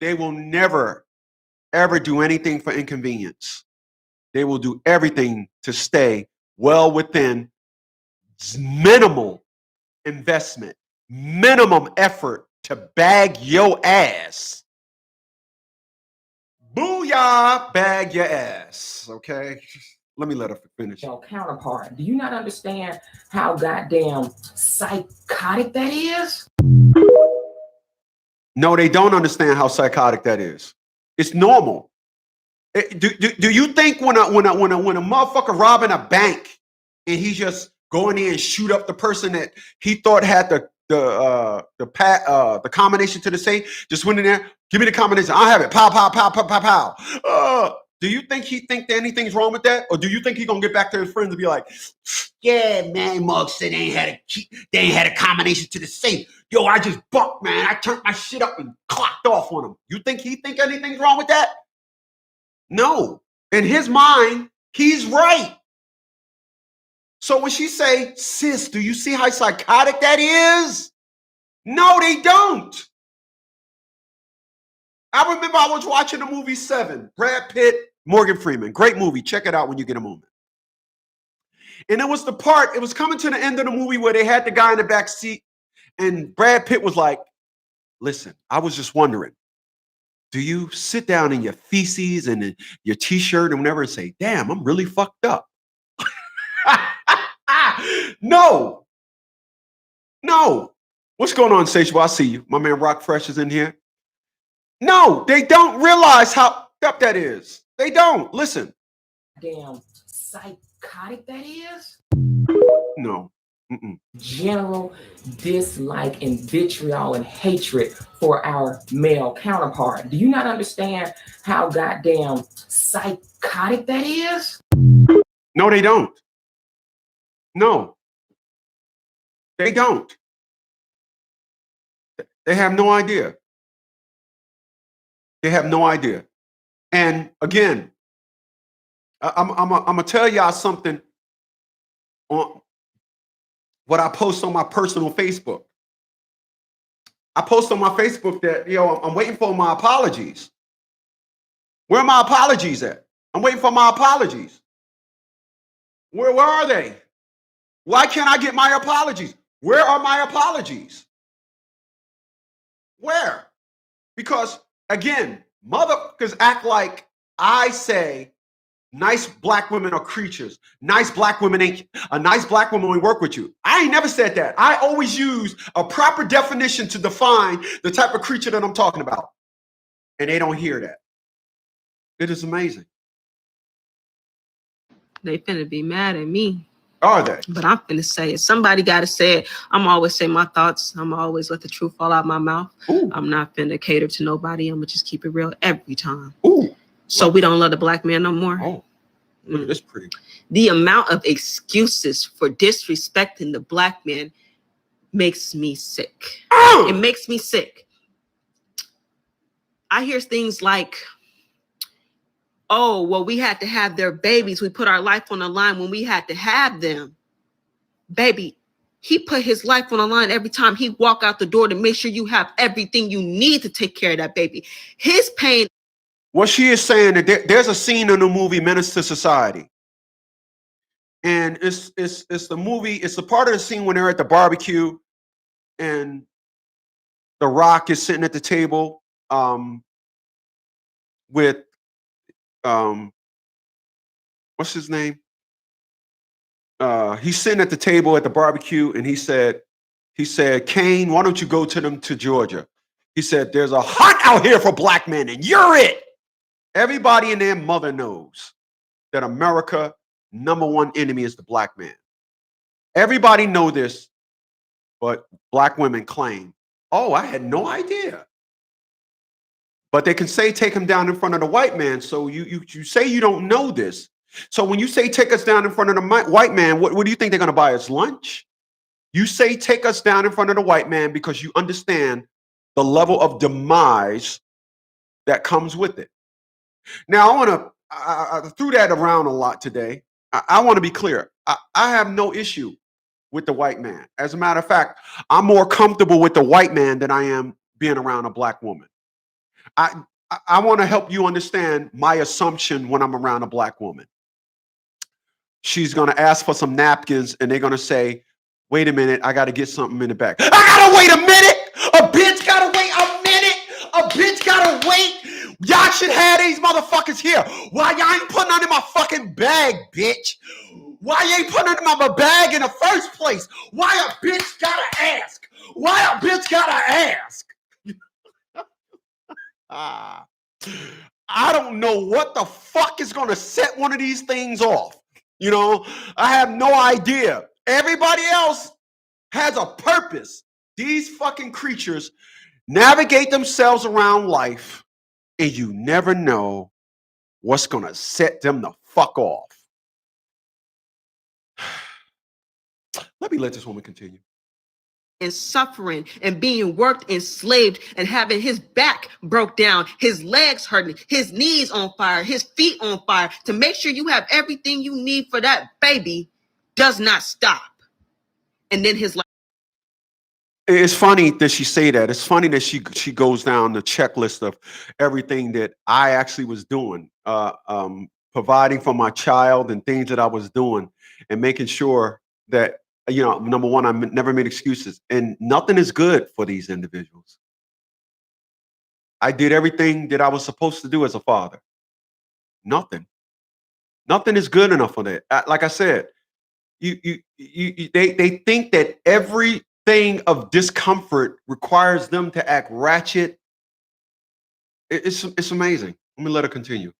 They will never, ever do anything for inconvenience. They will do everything to stay well within minimal investment, minimum effort to bag your ass. Booyah, bag your ass, okay? Let me let her finish. Your counterpart. Do you not understand how goddamn psychotic that is? No, they don't understand how psychotic that is. It's normal. Do you think when a motherfucker robbing a bank and he's just going in and shoot up the person that he thought had the combination to the safe, just went in there, give me the combination, I'll have it, pow, pow, pow, pow, pow, pow. Do you think he think that anything's wrong with that? Or do you think he's gonna get back to his friends and be like, yeah, man, Mug said they ain't had a combination to the safe. Yo, I just bucked, man. I turned my shit up and clocked off on him. You think he think anything's wrong with that? No. In his mind, he's right. So when she say, sis, do you see how psychotic that is? No, they don't. I remember I was watching the movie Seven, Brad Pitt, Morgan Freeman. Great movie. Check it out when you get a moment. And it was the part, it was coming to the end of the movie where they had the guy in the back seat and Brad Pitt was like, listen, I was just wondering, do you sit down in your feces and in your t-shirt and whatever and say, damn, I'm really fucked up? No. What's going on, Sage? I see you. My man Rock Fresh is in here. No, they don't realize how up that is. They don't. Listen. Damn psychotic that is? No. General dislike and vitriol and hatred for our male counterpart. Do you not understand how goddamn psychotic that is? No, they don't. No, they don't. They have no idea. They have no idea. And again, I'm gonna tell y'all something on what I post on my personal Facebook. I post on my Facebook that, I'm waiting for my apologies. Where are my apologies at? I'm waiting for my apologies. Where are they? Why can't I get my apologies? Where are my apologies? Where? Because again, motherfuckers act like I say nice black women are creatures. Nice black women ain't a nice black woman will work with you. I ain't never said that. I always use a proper definition to define the type of creature that I'm talking about. And they don't hear that. It is amazing. They finna be mad at me. Are they? But I'm finna say it. Somebody gotta say it. I'm always say my thoughts. I'm always let the truth fall out my mouth. Ooh. I'm not finna cater to nobody. I'm gonna just keep it real every time. Ooh. So we don't love the black man no more. Oh, look at this pretty. The amount of excuses for disrespecting the black man makes me sick. It makes me sick. I hear things like, oh, well, we had to have their babies. We put our life on the line when we had to have them. Baby, he put his life on the line every time he walk out the door to make sure you have everything you need to take care of that baby. His pain. What she is saying that there's a scene in the movie Menace to Society. And it's the movie, it's a part of the scene when they're at the barbecue and The Rock is sitting at the table with what's his name? He's sitting at the table at the barbecue and he said, Kane, why don't you go to Georgia? He said, there's a hunt out here for black men and you're it. Everybody and their mother knows that America #1 enemy is the black man. Everybody know this, but black women claim, oh, I had no idea. But they can say take him down in front of the white man. So you say you don't know this. So when you say take us down in front of the white man, what do you think they're going to buy us lunch? You say take us down in front of the white man because you understand the level of demise that comes with it. Now, I threw that around a lot today. I want to be clear. I have no issue with the white man. As a matter of fact, I'm more comfortable with the white man than I am being around a black woman. I want to help you understand my assumption when I'm around a black woman. She's going to ask for some napkins and they're going to say, wait a minute, I got to get something in the back. I got to wait a minute. A bitch got to wait a minute. A bitch got to wait. Y'all should have these motherfuckers here. Why y'all ain't putting none in my fucking bag, bitch? Why you ain't putting it in my bag in the first place? Why a bitch gotta ask? Why a bitch gotta ask? I don't know what the fuck is gonna set one of these things off. I have no idea. Everybody else has a purpose. These fucking creatures navigate themselves around life, and you never know what's gonna set them the fuck off. Let me let this woman continue. And suffering and being worked, enslaved, and having his back broke down, his legs hurting, his knees on fire, his feet on fire, to make sure you have everything you need for that baby does not stop. And then his life. It's funny that she say that. It's funny that she goes down the checklist of everything that I actually was doing, providing for my child and things that I was doing and making sure that, number one, I never made excuses, and nothing is good for these individuals. I did everything that I was supposed to do as a father. Nothing is good enough for that. Like I said, they think that everything of discomfort requires them to act ratchet. It's amazing. Let me let her continue.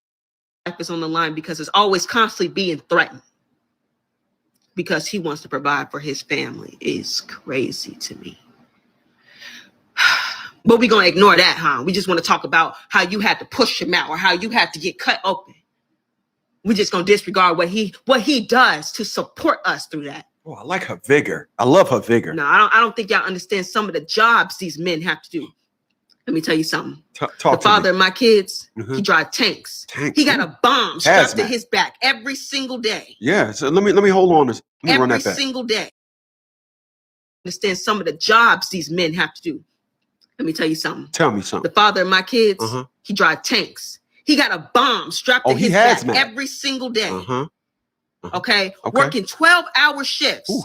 Life is on the line because it's always constantly being threatened. Because he wants to provide for his family is crazy to me. But we're going to ignore that, huh? We just want to talk about how you had to push him out or how you had to get cut open. we're just gonna disregard what he does to support us through that. Oh, I like her vigor. I love her vigor. No, I don't think y'all understand some of the jobs these men have to do. Let me tell you something. The father of my kids, he drive tanks. He got a bomb strapped to his back every single day. Yeah. So let me hold on. Let me run that back. Every single day. Understand some of the jobs these men have to do. Let me tell you something. Tell me something. The father of my kids, he drive tanks. He got a bomb strapped to his back every single day. Okay? Working 12-hour shifts. Ooh.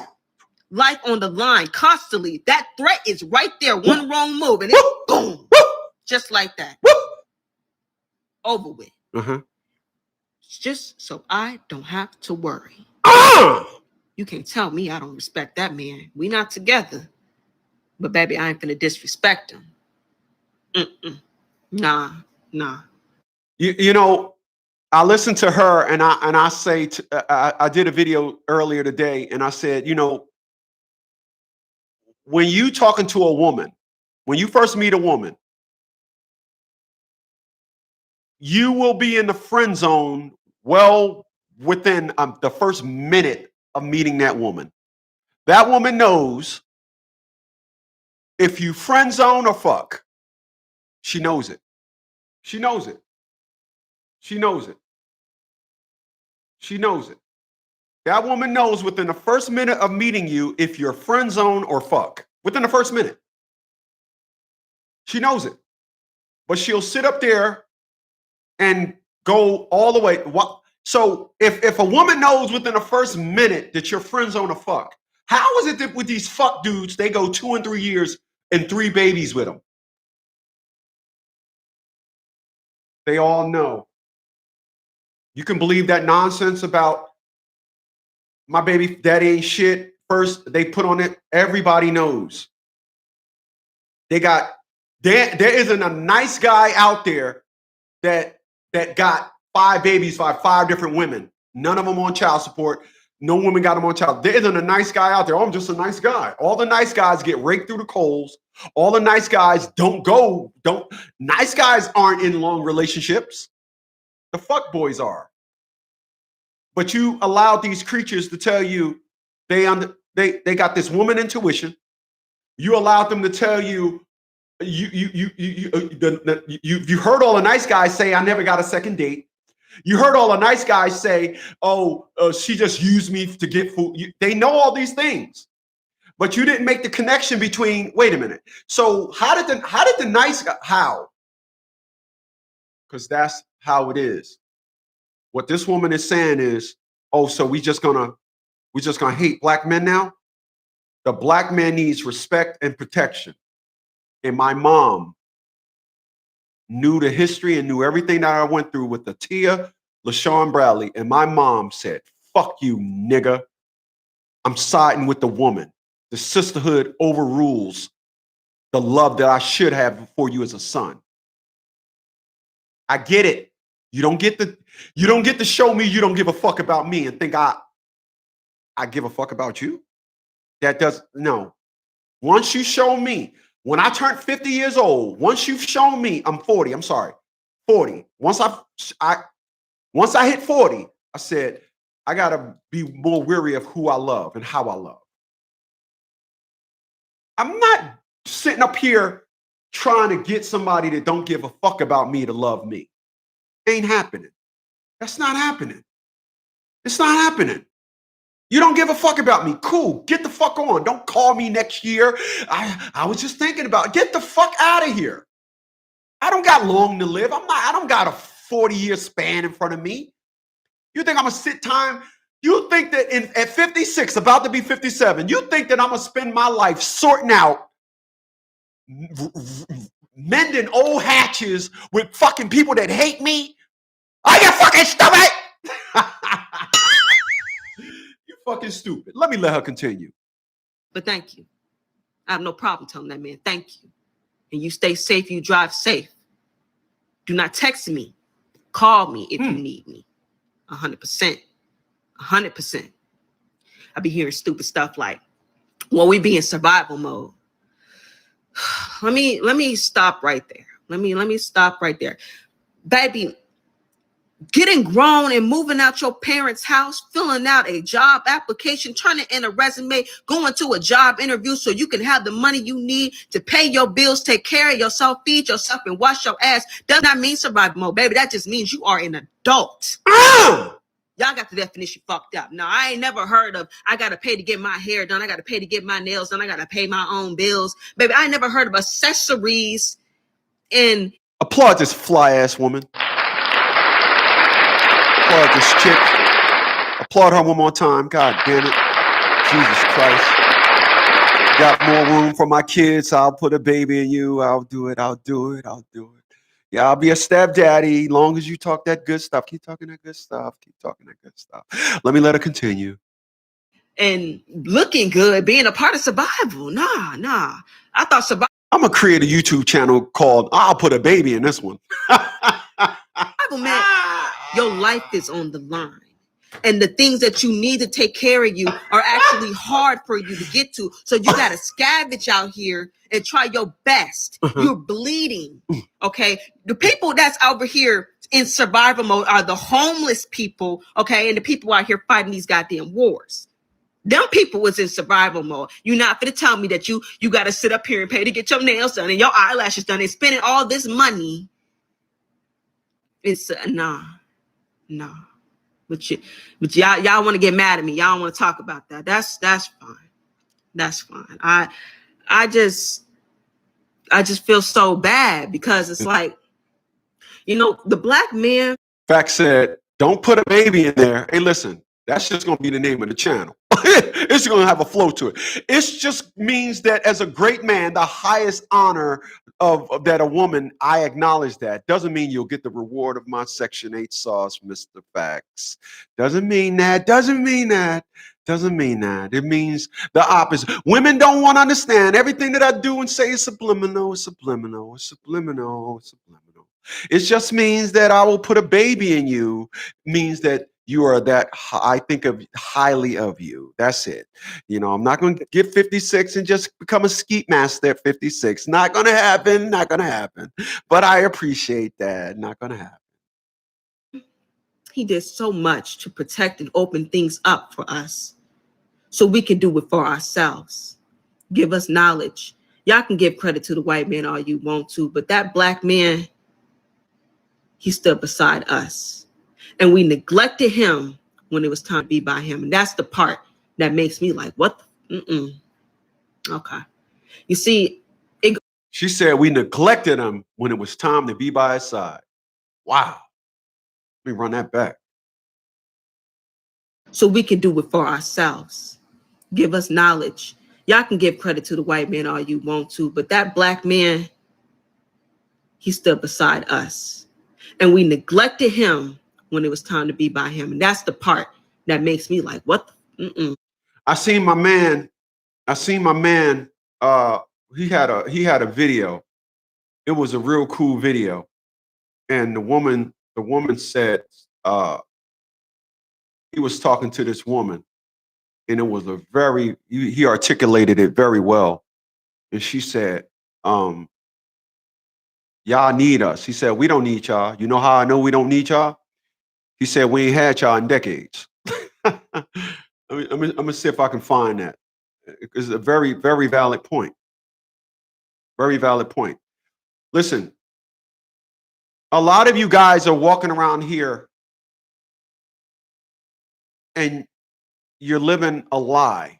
Life on the line constantly. That threat is right there. One wrong move and it's boom. Just like that. Over with. It's just so I don't have to worry. You can't tell me I don't respect that man. We not together. But baby, I ain't finna disrespect him. Nah. You know, I listened to her and I say, I did a video earlier today and I said, you know, when you talking to a woman, when you first meet a woman, you will be in the friend zone well within the first minute of meeting that woman. That woman knows if you friend zone or fuck. She knows it. She knows it. She knows it. She knows it. That woman knows within the first minute of meeting you if you're friend zone or fuck. Within the first minute. She knows it. But she'll sit up there and go all the way. So if a woman knows within the first minute that you're friend zone or fuck, how is it that with these fuck dudes, they go 2 and 3 years and 3 babies with them? They all know. You can believe that nonsense about my baby daddy ain't shit. First, they put on it. Everybody knows. There isn't a nice guy out there that got 5 babies by 5 different women. None of them on child support. No woman got them on child. There isn't a nice guy out there. Oh, I'm just a nice guy. All the nice guys get raked through the coals. All the nice guys nice guys aren't in long relationships. The fuck boys are. But you allowed these creatures to tell you they got this woman intuition. You allowed them to tell you you heard all the nice guys say, I never got a second date. You heard all the nice guys say, she just used me to get food. They know all these things, but you didn't make the connection between. Wait a minute. So how did the nice guy? How? Because that's how it is. What this woman is saying is, so we just gonna hate black men now? The black man needs respect and protection. And my mom knew the history and knew everything that I went through with Atia, LaShawn Bradley. And my mom said, fuck you, nigga. I'm siding with the woman. The sisterhood overrules the love that I should have for you as a son. I get it. You don't get to show me you don't give a fuck about me and think I give a fuck about you. No. Once you show me, when I turned 50 years old, once you've shown me, I'm 40, I'm sorry, 40. Once I hit 40, I said, I gotta be more weary of who I love and how I love. I'm not sitting up here trying to get somebody that don't give a fuck about me to love me. Ain't happening. That's not happening. It's not happening. You don't give a fuck about me. Cool. Get the fuck on. Don't call me next year. I was just thinking about it. Get the fuck out of here. I don't got long to live. I don't got a 40-year span in front of me. You think I'm gonna sit time? You think that at 56, about to be 57, you think that I'm gonna spend my life sorting out, mending old hatches with fucking people that hate me? Are you fucking stupid? You fucking stupid. Let me let her continue. But thank you. I have no problem telling that man thank you. And you stay safe, you drive safe. Do not text me. Call me if you need me. 100%. 100%. I be hearing stupid stuff like, well, we be in survival mode. Let me stop right there. Let me stop right there. Baby, getting grown and moving out your parents' house, filling out a job application, turning in a resume, going to a job interview so you can have the money you need to pay your bills, take care of yourself, feed yourself, and wash your ass does not mean survival mode, baby. That just means you are an adult. Y'all got the definition fucked up. No, I ain't never heard of I gotta pay to get my hair done, I gotta pay to get my nails done, I gotta pay my own bills. Baby, I ain't never heard of accessories and applaud this fly ass woman. Applaud this chick. Applaud her one more time. God damn it. Jesus Christ. Got more room for my kids. I'll put a baby in you. I'll do it. I'll do it. I'll do it. Yeah, I'll be a stepdaddy. Long as you talk that good stuff. Keep talking that good stuff. Keep talking that good stuff. Let me let her continue. And looking good, being a part of survival. Nah. I thought survival I'm going to create a YouTube channel called I'll Put a Baby in This One. meant your life is on the line. And the things that you need to take care of you are actually hard for you to get to. So you got to scavenge out here and try your best. You're bleeding. Okay. The people that's over here in survival mode are the homeless people. Okay. And the people out here fighting these goddamn wars. Them people was in survival mode. You're not gonna tell me that you got to sit up here and pay to get your nails done and your eyelashes done and spending all this money. It's nah. But y'all want to get mad at me. Y'all want to talk about that. That's fine. That's fine. I just feel so bad because it's like, the black men. Fact said, don't put a baby in there. Hey, listen, that's just going to be the name of the channel. It's going to have a flow to it. It just means that as a great man, the highest honor of that a woman, I acknowledge that. Doesn't mean you'll get the reward of my Section 8 sauce, Mr. Facts. Doesn't mean that. Doesn't mean that. Doesn't mean that. It means the opposite. Women don't want to understand. Everything that I do and say is subliminal, it's subliminal, it's subliminal, it's subliminal. It just means that I will put a baby in you, means that you are that, I think of highly of you. That's it. I'm not going to get 56 and just become a skeet master at 56. Not going to happen. Not going to happen. But I appreciate that. Not going to happen. He did so much to protect and open things up for us so we can do it for ourselves. Give us knowledge. Y'all can give credit to the white man all you want to, but that black man, he stood beside us. And we neglected him when it was time to be by him. And that's the part that makes me like, what the? Okay. You see, she said we neglected him when it was time to be by his side. Wow. Let me run that back. So we can do it for ourselves. Give us knowledge. Y'all can give credit to the white man all you want to, but that black man, he stood beside us. And we neglected him when it was time to be by him. And that's the part that makes me like, what the? I seen my man. He had a video. It was a real cool video. And the woman said, he was talking to this woman, and it was he articulated it very well. And she said, y'all need us. He said, we don't need y'all. You know how I know we don't need y'all? He said, we ain't had y'all in decades. I'm gonna see if I can find that. It's a very, very valid point. Very valid point. Listen, a lot of you guys are walking around here and you're living a lie.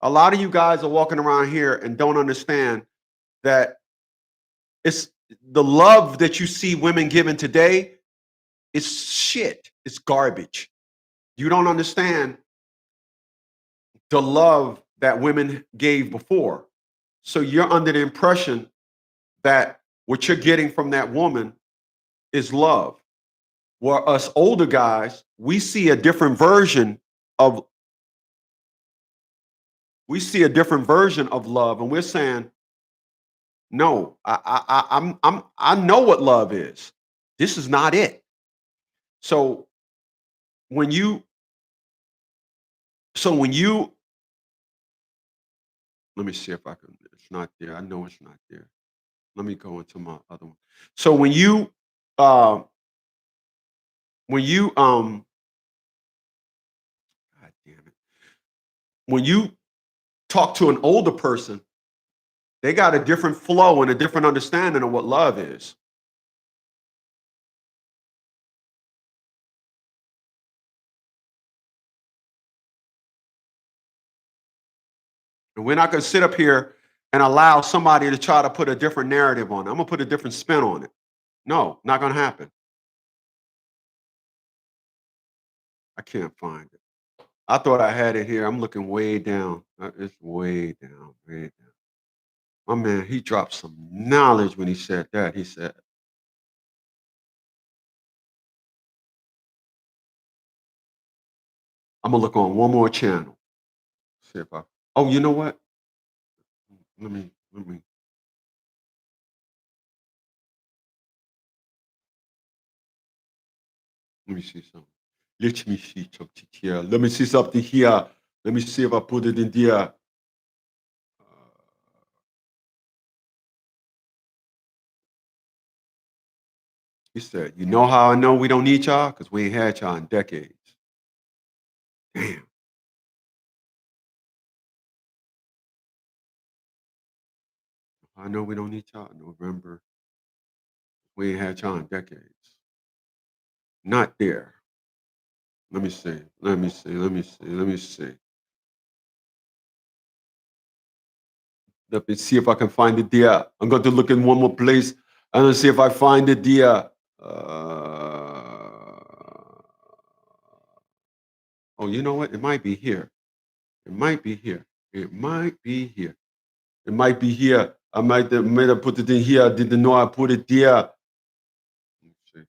A lot of you guys are walking around here and don't understand that it's the love that you see women giving today is shit. It's garbage. You don't understand the love that women gave before. So you're under the impression that what you're getting from that woman is love. Where us older guys, we see a different version of love, and we're saying, no, I know what love is. This is not it. So when you let me see if I can, it's not there. I know it's not there. Let me go into my other one. So when you God damn it, when you talk to an older person, they got a different flow and a different understanding of what love is. And we're not going to sit up here and allow somebody to try to put a different narrative on it. I'm going to put a different spin on it. No, not going to happen. I can't find it. I thought I had it here. I'm looking way down. It's way down, way down. My man, he dropped some knowledge when he said that. He said, I'm going to look on one more channel. See if I, oh, you know what? Let me see something. Let me see something here. Let me see something here. Let me see if I put it in there. He said, you know how I know we don't need y'all? Because we ain't had y'all in decades. Damn. I know we don't need y'all in November. We ain't had y'all in decades. Not there. Let me see. Let me see. Let me see. Let me see. Let me see if I can find it there. I'm going to look in one more place and see if I find it there. Oh, you know what? It might be here. It might be here. It might be here. It might be here. I might have put it in here. I didn't know I put it there. Let's see.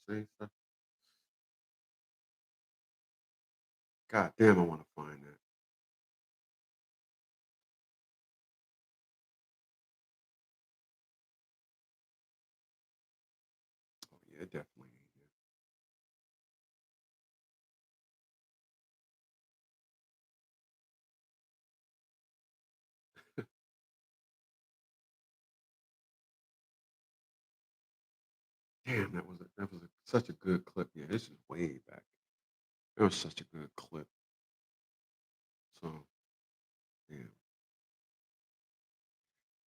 Same stuff. God damn, I want to find that. Oh, yeah, it definitely ain't here. Damn, that was such a good clip. Yeah, this is way back. It was such a good clip. So, damn.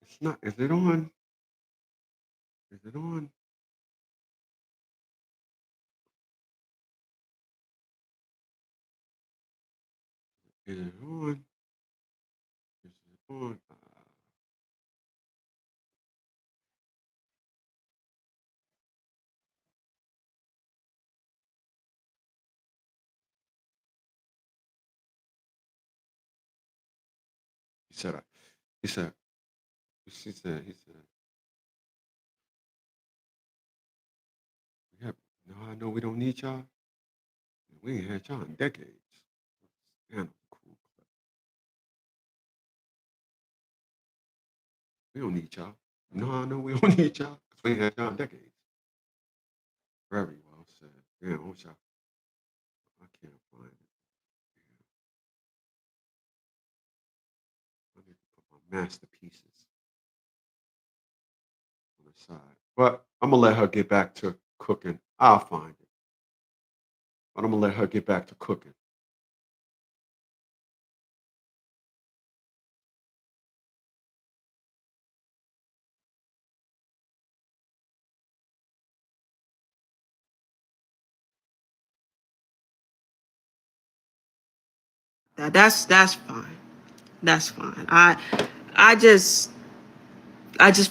It's not. Is it on? Is it on? Is it on? Is it on? He said. He said. He said. He said. Yeah. No, I know we don't need y'all. We ain't had y'all in decades. Damn, cool clip. We don't need y'all. No, I know we don't need y'all because we ain't had y'all in decades. Very well said. Damn, I wish I can't find it. I need to put my masterpieces on the side. But I'm gonna let her get back to cooking. I'll find it. But I'm gonna let her get back to cooking. That's fine. That's fine. I just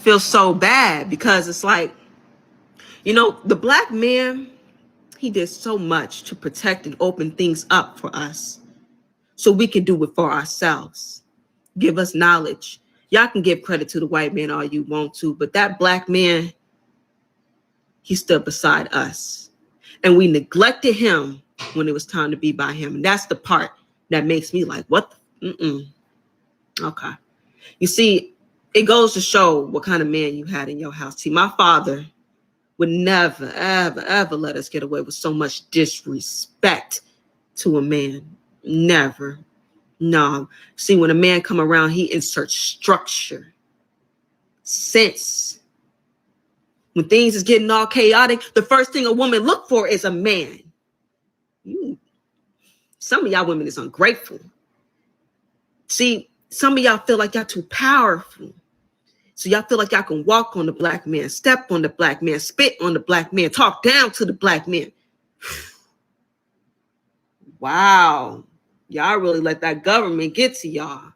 feel so bad because it's like, you know, the black man, he did so much to protect and open things up for us so we can do it for ourselves. Give us knowledge. Y'all can give credit to the white man all you want to, but that black man, he stood beside us. And we neglected him when it was time to be by him. And that's the part that makes me like, what the? Okay. You see, it goes to show what kind of man you had in your house. See, my father would never, ever, ever let us get away with so much disrespect to a man. Never. No. See, when a man come around, he inserts structure, sense. When things is getting all chaotic, the first thing a woman look for is a man. Some of y'all women is ungrateful. See, some of y'all feel like y'all too powerful. So y'all feel like y'all can walk on the black man, step on the black man, spit on the black man, talk down to the black man. Wow. Y'all really let that government get to y'all.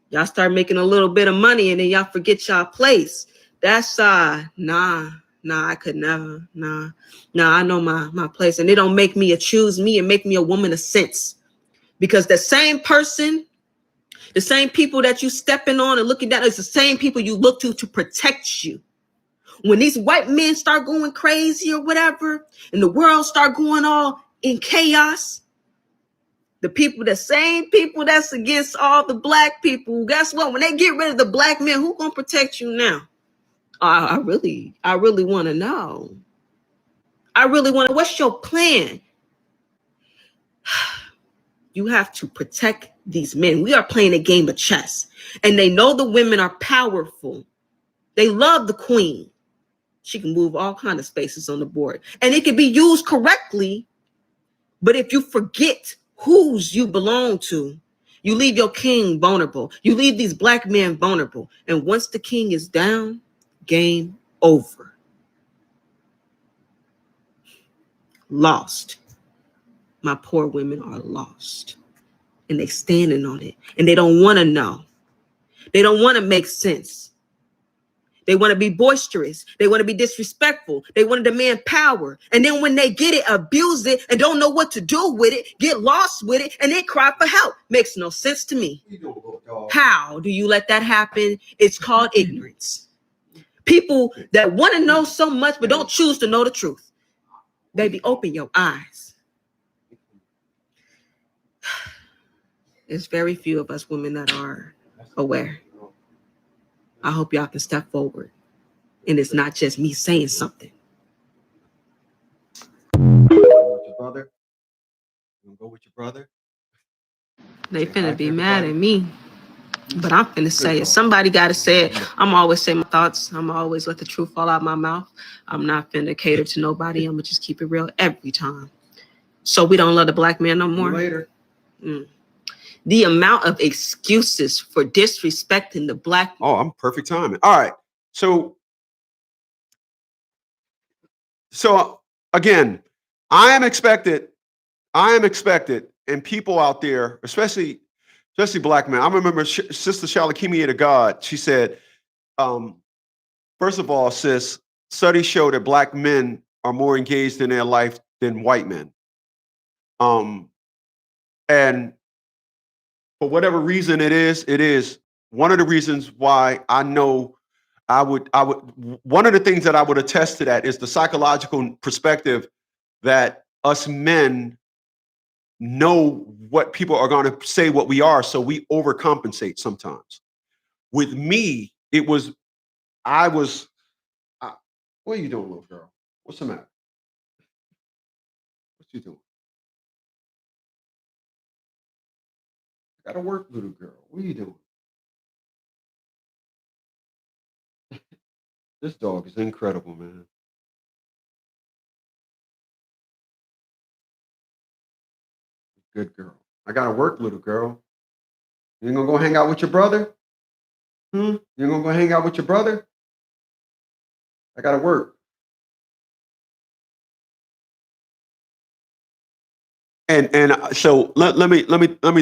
Y'all start making a little bit of money and then y'all forget y'all place. That's nah, I could never. Nah, I know my place. And it don't make me choose me and make me a woman of sense. Because the same person, the same people that you stepping on and looking down is the same people you look to protect you. When these white men start going crazy or whatever, and the world start going all in chaos, the same people that's against all the black people, guess what? When they get rid of the black men, who gonna protect you now? I really want to know. What's your plan? You have to protect these men. We are playing a game of chess, and they know the women are powerful. They love the queen. She can move all kinds of spaces on the board, and it can be used correctly. But if you forget whose you belong to, you leave your king vulnerable. You leave these black men vulnerable. And once the king is down, game over. Lost. My poor women are lost. And they standing on it. And they don't want to know. They don't want to make sense. They want to be boisterous. They want to be disrespectful. They want to demand power. And then when they get it, abuse it and don't know what to do with it, get lost with it, and then cry for help. Makes no sense to me. How do you let that happen? It's called ignorance. People that want to know so much but don't choose to know the truth. Baby, open your eyes. There's very few of us women that are aware. I hope y'all can step forward. And it's not just me saying something. Brother? You gonna go with your brother? They finna be mad at me. But I'm finna say it. Somebody gotta say it. I'm always saying my thoughts. I'm always let the truth fall out my mouth. I'm not finna cater to nobody. I'm gonna just keep it real every time. So we don't love the black man no more. Later. The amount of excuses for disrespecting the black. Oh, I'm perfect timing. All right. So again, I am expected, and people out there, especially black men. I remember Sister Shalakimi to God. She said, first of all, sis, studies show that black men are more engaged in their life than white men. And for whatever reason it is one of the reasons why I know one of the things that I would attest to that is the psychological perspective that us men know what people are going to say what we are, so we overcompensate sometimes. With me, what are you doing, little girl? What's the matter? What you doing? Gotta work, little girl. What are you doing? This dog is incredible, man. Good girl. I gotta work, little girl. You ain't gonna go hang out with your brother? You gonna go hang out with your brother? I gotta work. And so let me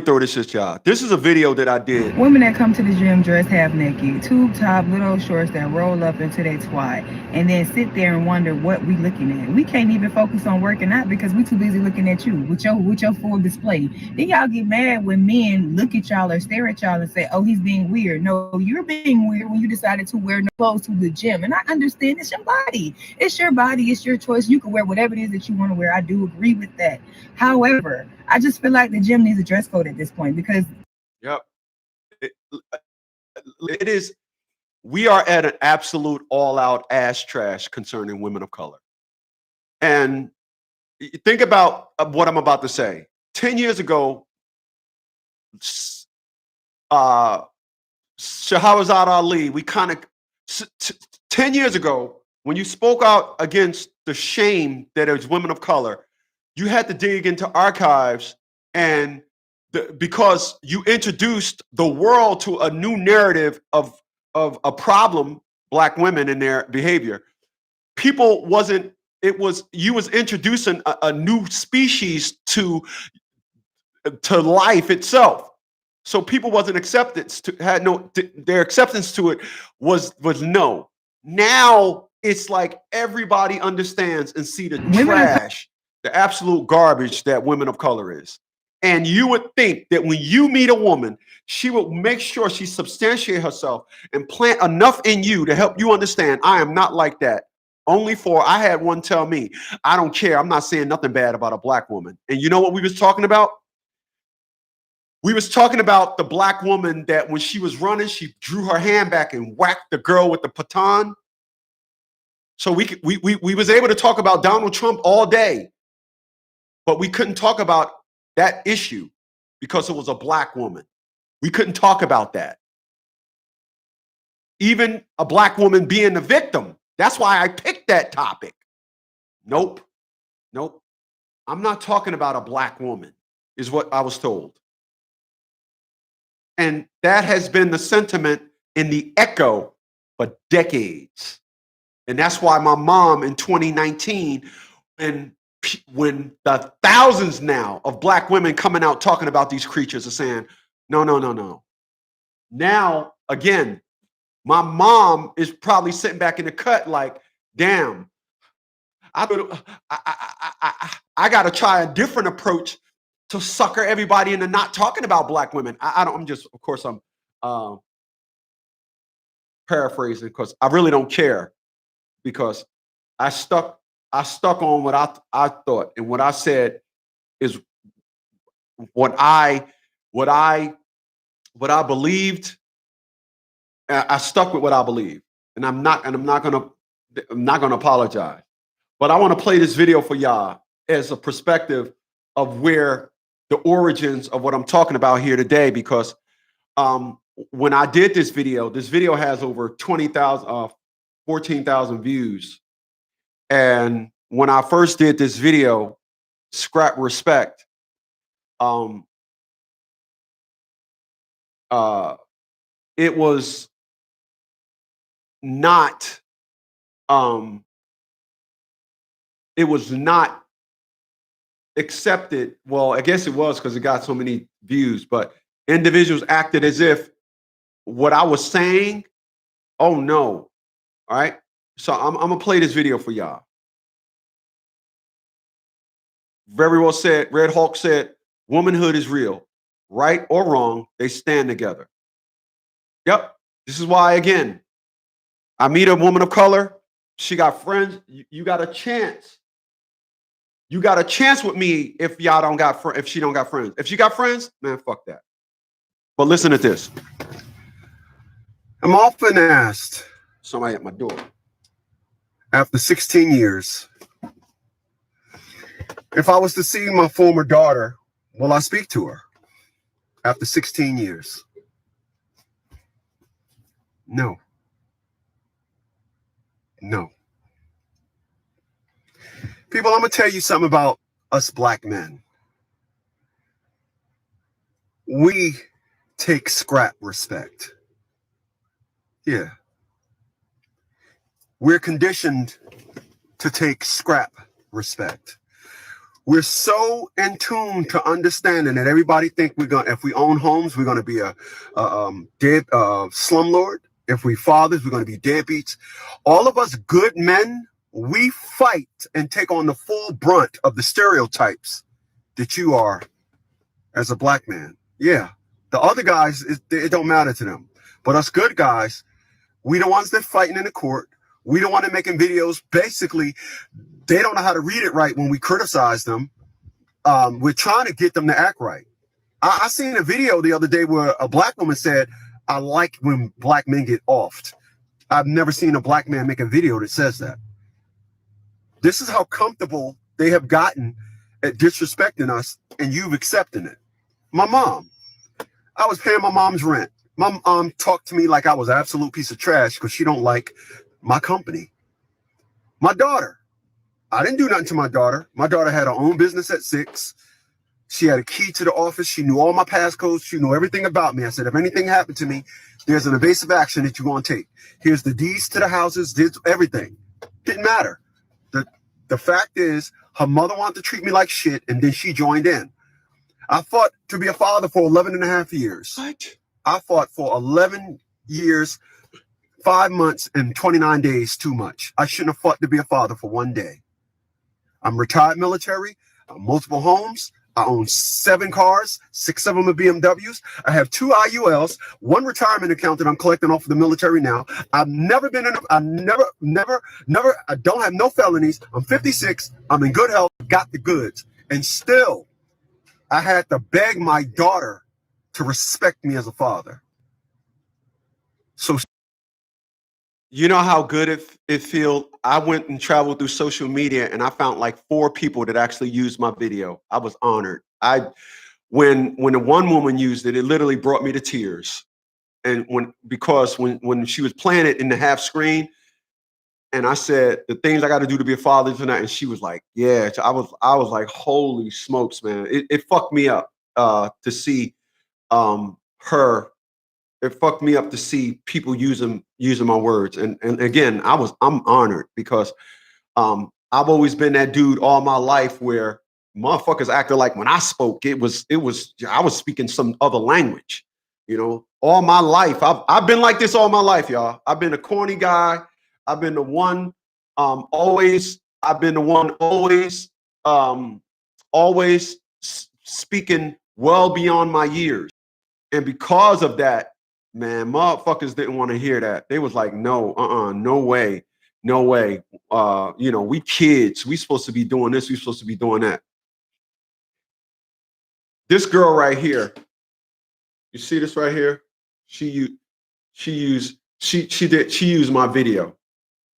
throw this at y'all. This is a video that I did. Women that come to the gym dressed half naked, tube top, little shorts that roll up into their twat, and then sit there and wonder what we looking at. We can't even focus on working out because we too busy looking at you with your full display. Then y'all get mad when men look at y'all or stare at y'all and say, "Oh, he's being weird." No, you're being weird when you decided to wear no clothes to the gym. And I understand it's your body. It's your body. It's your choice. You can wear whatever it is that you want to wear. I do agree with that. However, I just feel like the gym needs a dress code at this point because it is. We are at an absolute all-out ass trash concerning women of color. And think about what I'm about to say. 10 years ago, Shahrazad Ali, we kind of 10 years ago, when you spoke out against the shame that is women of color, you had to dig into archives, and because you introduced the world to a new narrative of a problem, Black women and their behavior. People wasn't, it was, you was introducing a new species to life itself. So people wasn't their acceptance to it was no. Now it's like everybody understands and see the trash, the absolute garbage that women of color is. And you would think that when you meet a woman, she would make sure she substantiates herself and plant enough in you to help you understand, I am not like that. I had one tell me, I don't care. I'm not saying nothing bad about a Black woman. And you know what we was talking about? We was talking about the Black woman that when she was running, she drew her hand back and whacked the girl with the baton. So we was able to talk about Donald Trump all day, but we couldn't talk about that issue because it was a Black woman. We couldn't talk about that. Even a Black woman being the victim. That's why I picked that topic. Nope. I'm not talking about a Black woman, is what I was told. And that has been the sentiment in the echo for decades. And that's why my mom in 2019, when the thousands now of Black women coming out talking about these creatures are saying, no. Now, again, my mom is probably sitting back in the cut like, damn, I got to try a different approach to sucker everybody into not talking about Black women. I'm paraphrasing because I really don't care, because I stuck on what I thought, and what I said is what I believed. I stuck with what I believe, and I'm not gonna apologize. But I want to play this video for y'all as a perspective of where the origins of what I'm talking about here today, because when I did this video has over 14,000 views. And when I first did this video, Scrap Respect, it was not accepted. Well, I guess it was because it got so many views, but individuals acted as if what I was saying, oh no. All right. So I'm gonna play this video for y'all. Very well said. Red Hawk said, womanhood is real. Right or wrong, they stand together. Yep. This is why, again, I meet a woman of color. She got friends. You got a chance. You got a chance with me if y'all don't got if she don't got friends. If she got friends, man, fuck that. But listen to this. I'm often asked, Somebody at my door. after 16 years, if I was to see my former daughter, will I speak to her? After 16 years. No. People, I'm going to tell you something about us Black men. We take scrap respect. Yeah. We're conditioned to take scrap respect. We're so in tune to understanding that everybody think if we own homes, we're gonna be a dead slumlord. If we fathers, we're gonna be deadbeats. All of us good men, we fight and take on the full brunt of the stereotypes that you are as a Black man. Yeah, the other guys, it don't matter to them. But us good guys, we the ones that fighting in the court. We the one that making videos. Basically, they don't know how to read it right when we criticize them. We're trying to get them to act right. I seen a video the other day where a Black woman said, I like when Black men get offed. I've never seen a Black man make a video that says that. This is how comfortable they have gotten at disrespecting us, and you've accepted it. My mom, I was paying my mom's rent. My mom talked to me like I was an absolute piece of trash because she don't like my company. My daughter, I didn't do nothing to my daughter. My daughter had her own business at 6. She had a key to the office. She knew all my passcodes. She knew everything about me. I said, if anything happened to me, there's an evasive action that you're going to take. Here's the deeds to the houses, did everything. Didn't matter. The fact is, her mother wanted to treat me like shit, and then she joined in. I fought to be a father for 11 and a half years. What? I fought for 11 years, 5 months, and 29 days too much. I shouldn't have fought to be a father for one day. I'm retired military, multiple homes. I own 7 cars, 6 of them are BMWs. I have 2 IULs, 1 retirement account that I'm collecting off of the military now. I've never been in I don't have no felonies. I'm 56. I'm in good health, got the goods. And still, I had to beg my daughter to respect me as a father. So You know how good it feels? I went and traveled through social media and I found like 4 people that actually used my video. I was honored. When the one woman used it, it literally brought me to tears. And when she was playing it in the half screen, and I said the things I got to do to be a father tonight, and she was like, "Yeah." I was like, "Holy smokes, man!" It fucked me up to see her. It fucked me up to see people using my words. And again, I'm honored because I've always been that dude all my life where motherfuckers acted like when I spoke, I was speaking some other language, all my life. I've been like this all my life, y'all. I've been a corny guy. I've been the one always speaking well beyond my years. And because of that, man, motherfuckers didn't want to hear that. They was like, no, no way. No way. We kids, we supposed to be doing this, we supposed to be doing that. This girl right here, you see this right here? She used my video.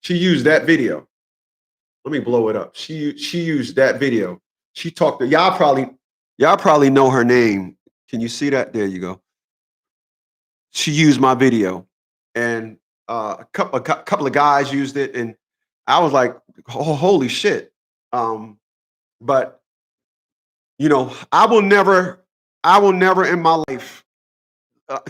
She used that video. Let me blow it up. She used that video. She talked to y'all probably know her name. Can you see that? There you go. She used my video, and a couple of guys used it, and I was like, oh, holy shit. But I will never in my life.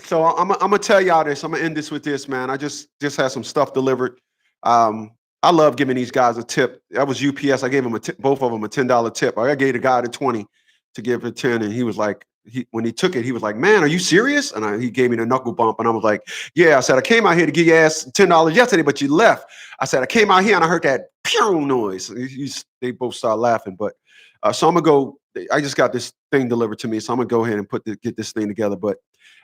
So I'm gonna tell y'all this. I'm gonna end this with this, man. I just had some stuff delivered. I love giving these guys a tip. That was UPS. I gave them both of them a $10 tip. I gave the guy the 20 to give it 10, and he was like, when he took it, he was like, "Man, are you serious?" And he gave me the knuckle bump, and I was like, "Yeah." I said, "I came out here to give your ass $10 yesterday, but you left." I said, "I came out here and I heard that pew noise." They both started laughing, but so I'm gonna go. I just got this thing delivered to me, so I'm gonna go ahead and get this thing together. But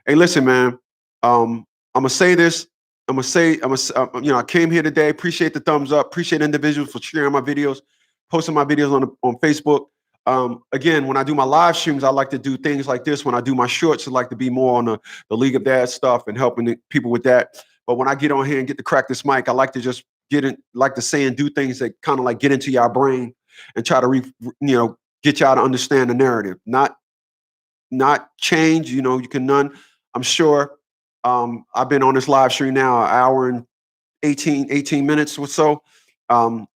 hey, listen, man. I'm gonna say this. I came here today. Appreciate the thumbs up. Appreciate individuals for sharing my videos, posting my videos on Facebook. Again, when I do my live streams, I like to do things like this. When I do my shorts, I like to be more on the League of Dads stuff and helping people with that. But when I get on here and get to crack this mic, I like to just say and do things that kind of like get into your brain and try to get y'all to understand the narrative, not change. You can none. I'm sure. I've been on this live stream now an hour and 18 minutes or so.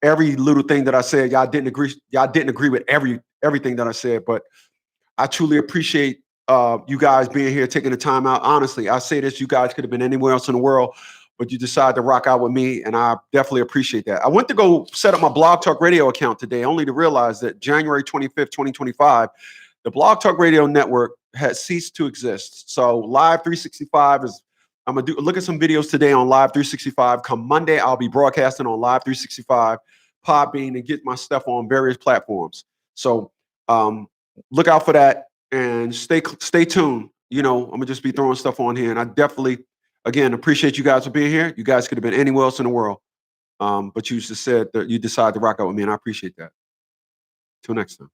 Every little thing that I said, y'all didn't agree with everything that I said, but I truly appreciate you guys being here, taking the time out. Honestly, I say this, you guys could have been anywhere else in the world, but you decided to rock out with me, and I definitely appreciate that. I went to go set up my Blog Talk Radio account today, only to realize that January 25th, 2025, the Blog Talk Radio Network has ceased to exist. So Live 365 I'm gonna look at some videos today on Live 365. Come Monday, I'll be broadcasting on Live 365, Podbean, and get my stuff on various platforms. So look out for that and stay tuned. I'm gonna just be throwing stuff on here, and I definitely, again, appreciate you guys for being here. You guys could have been anywhere else in the world, but you just said that you decided to rock out with me, and I appreciate that. Till next time.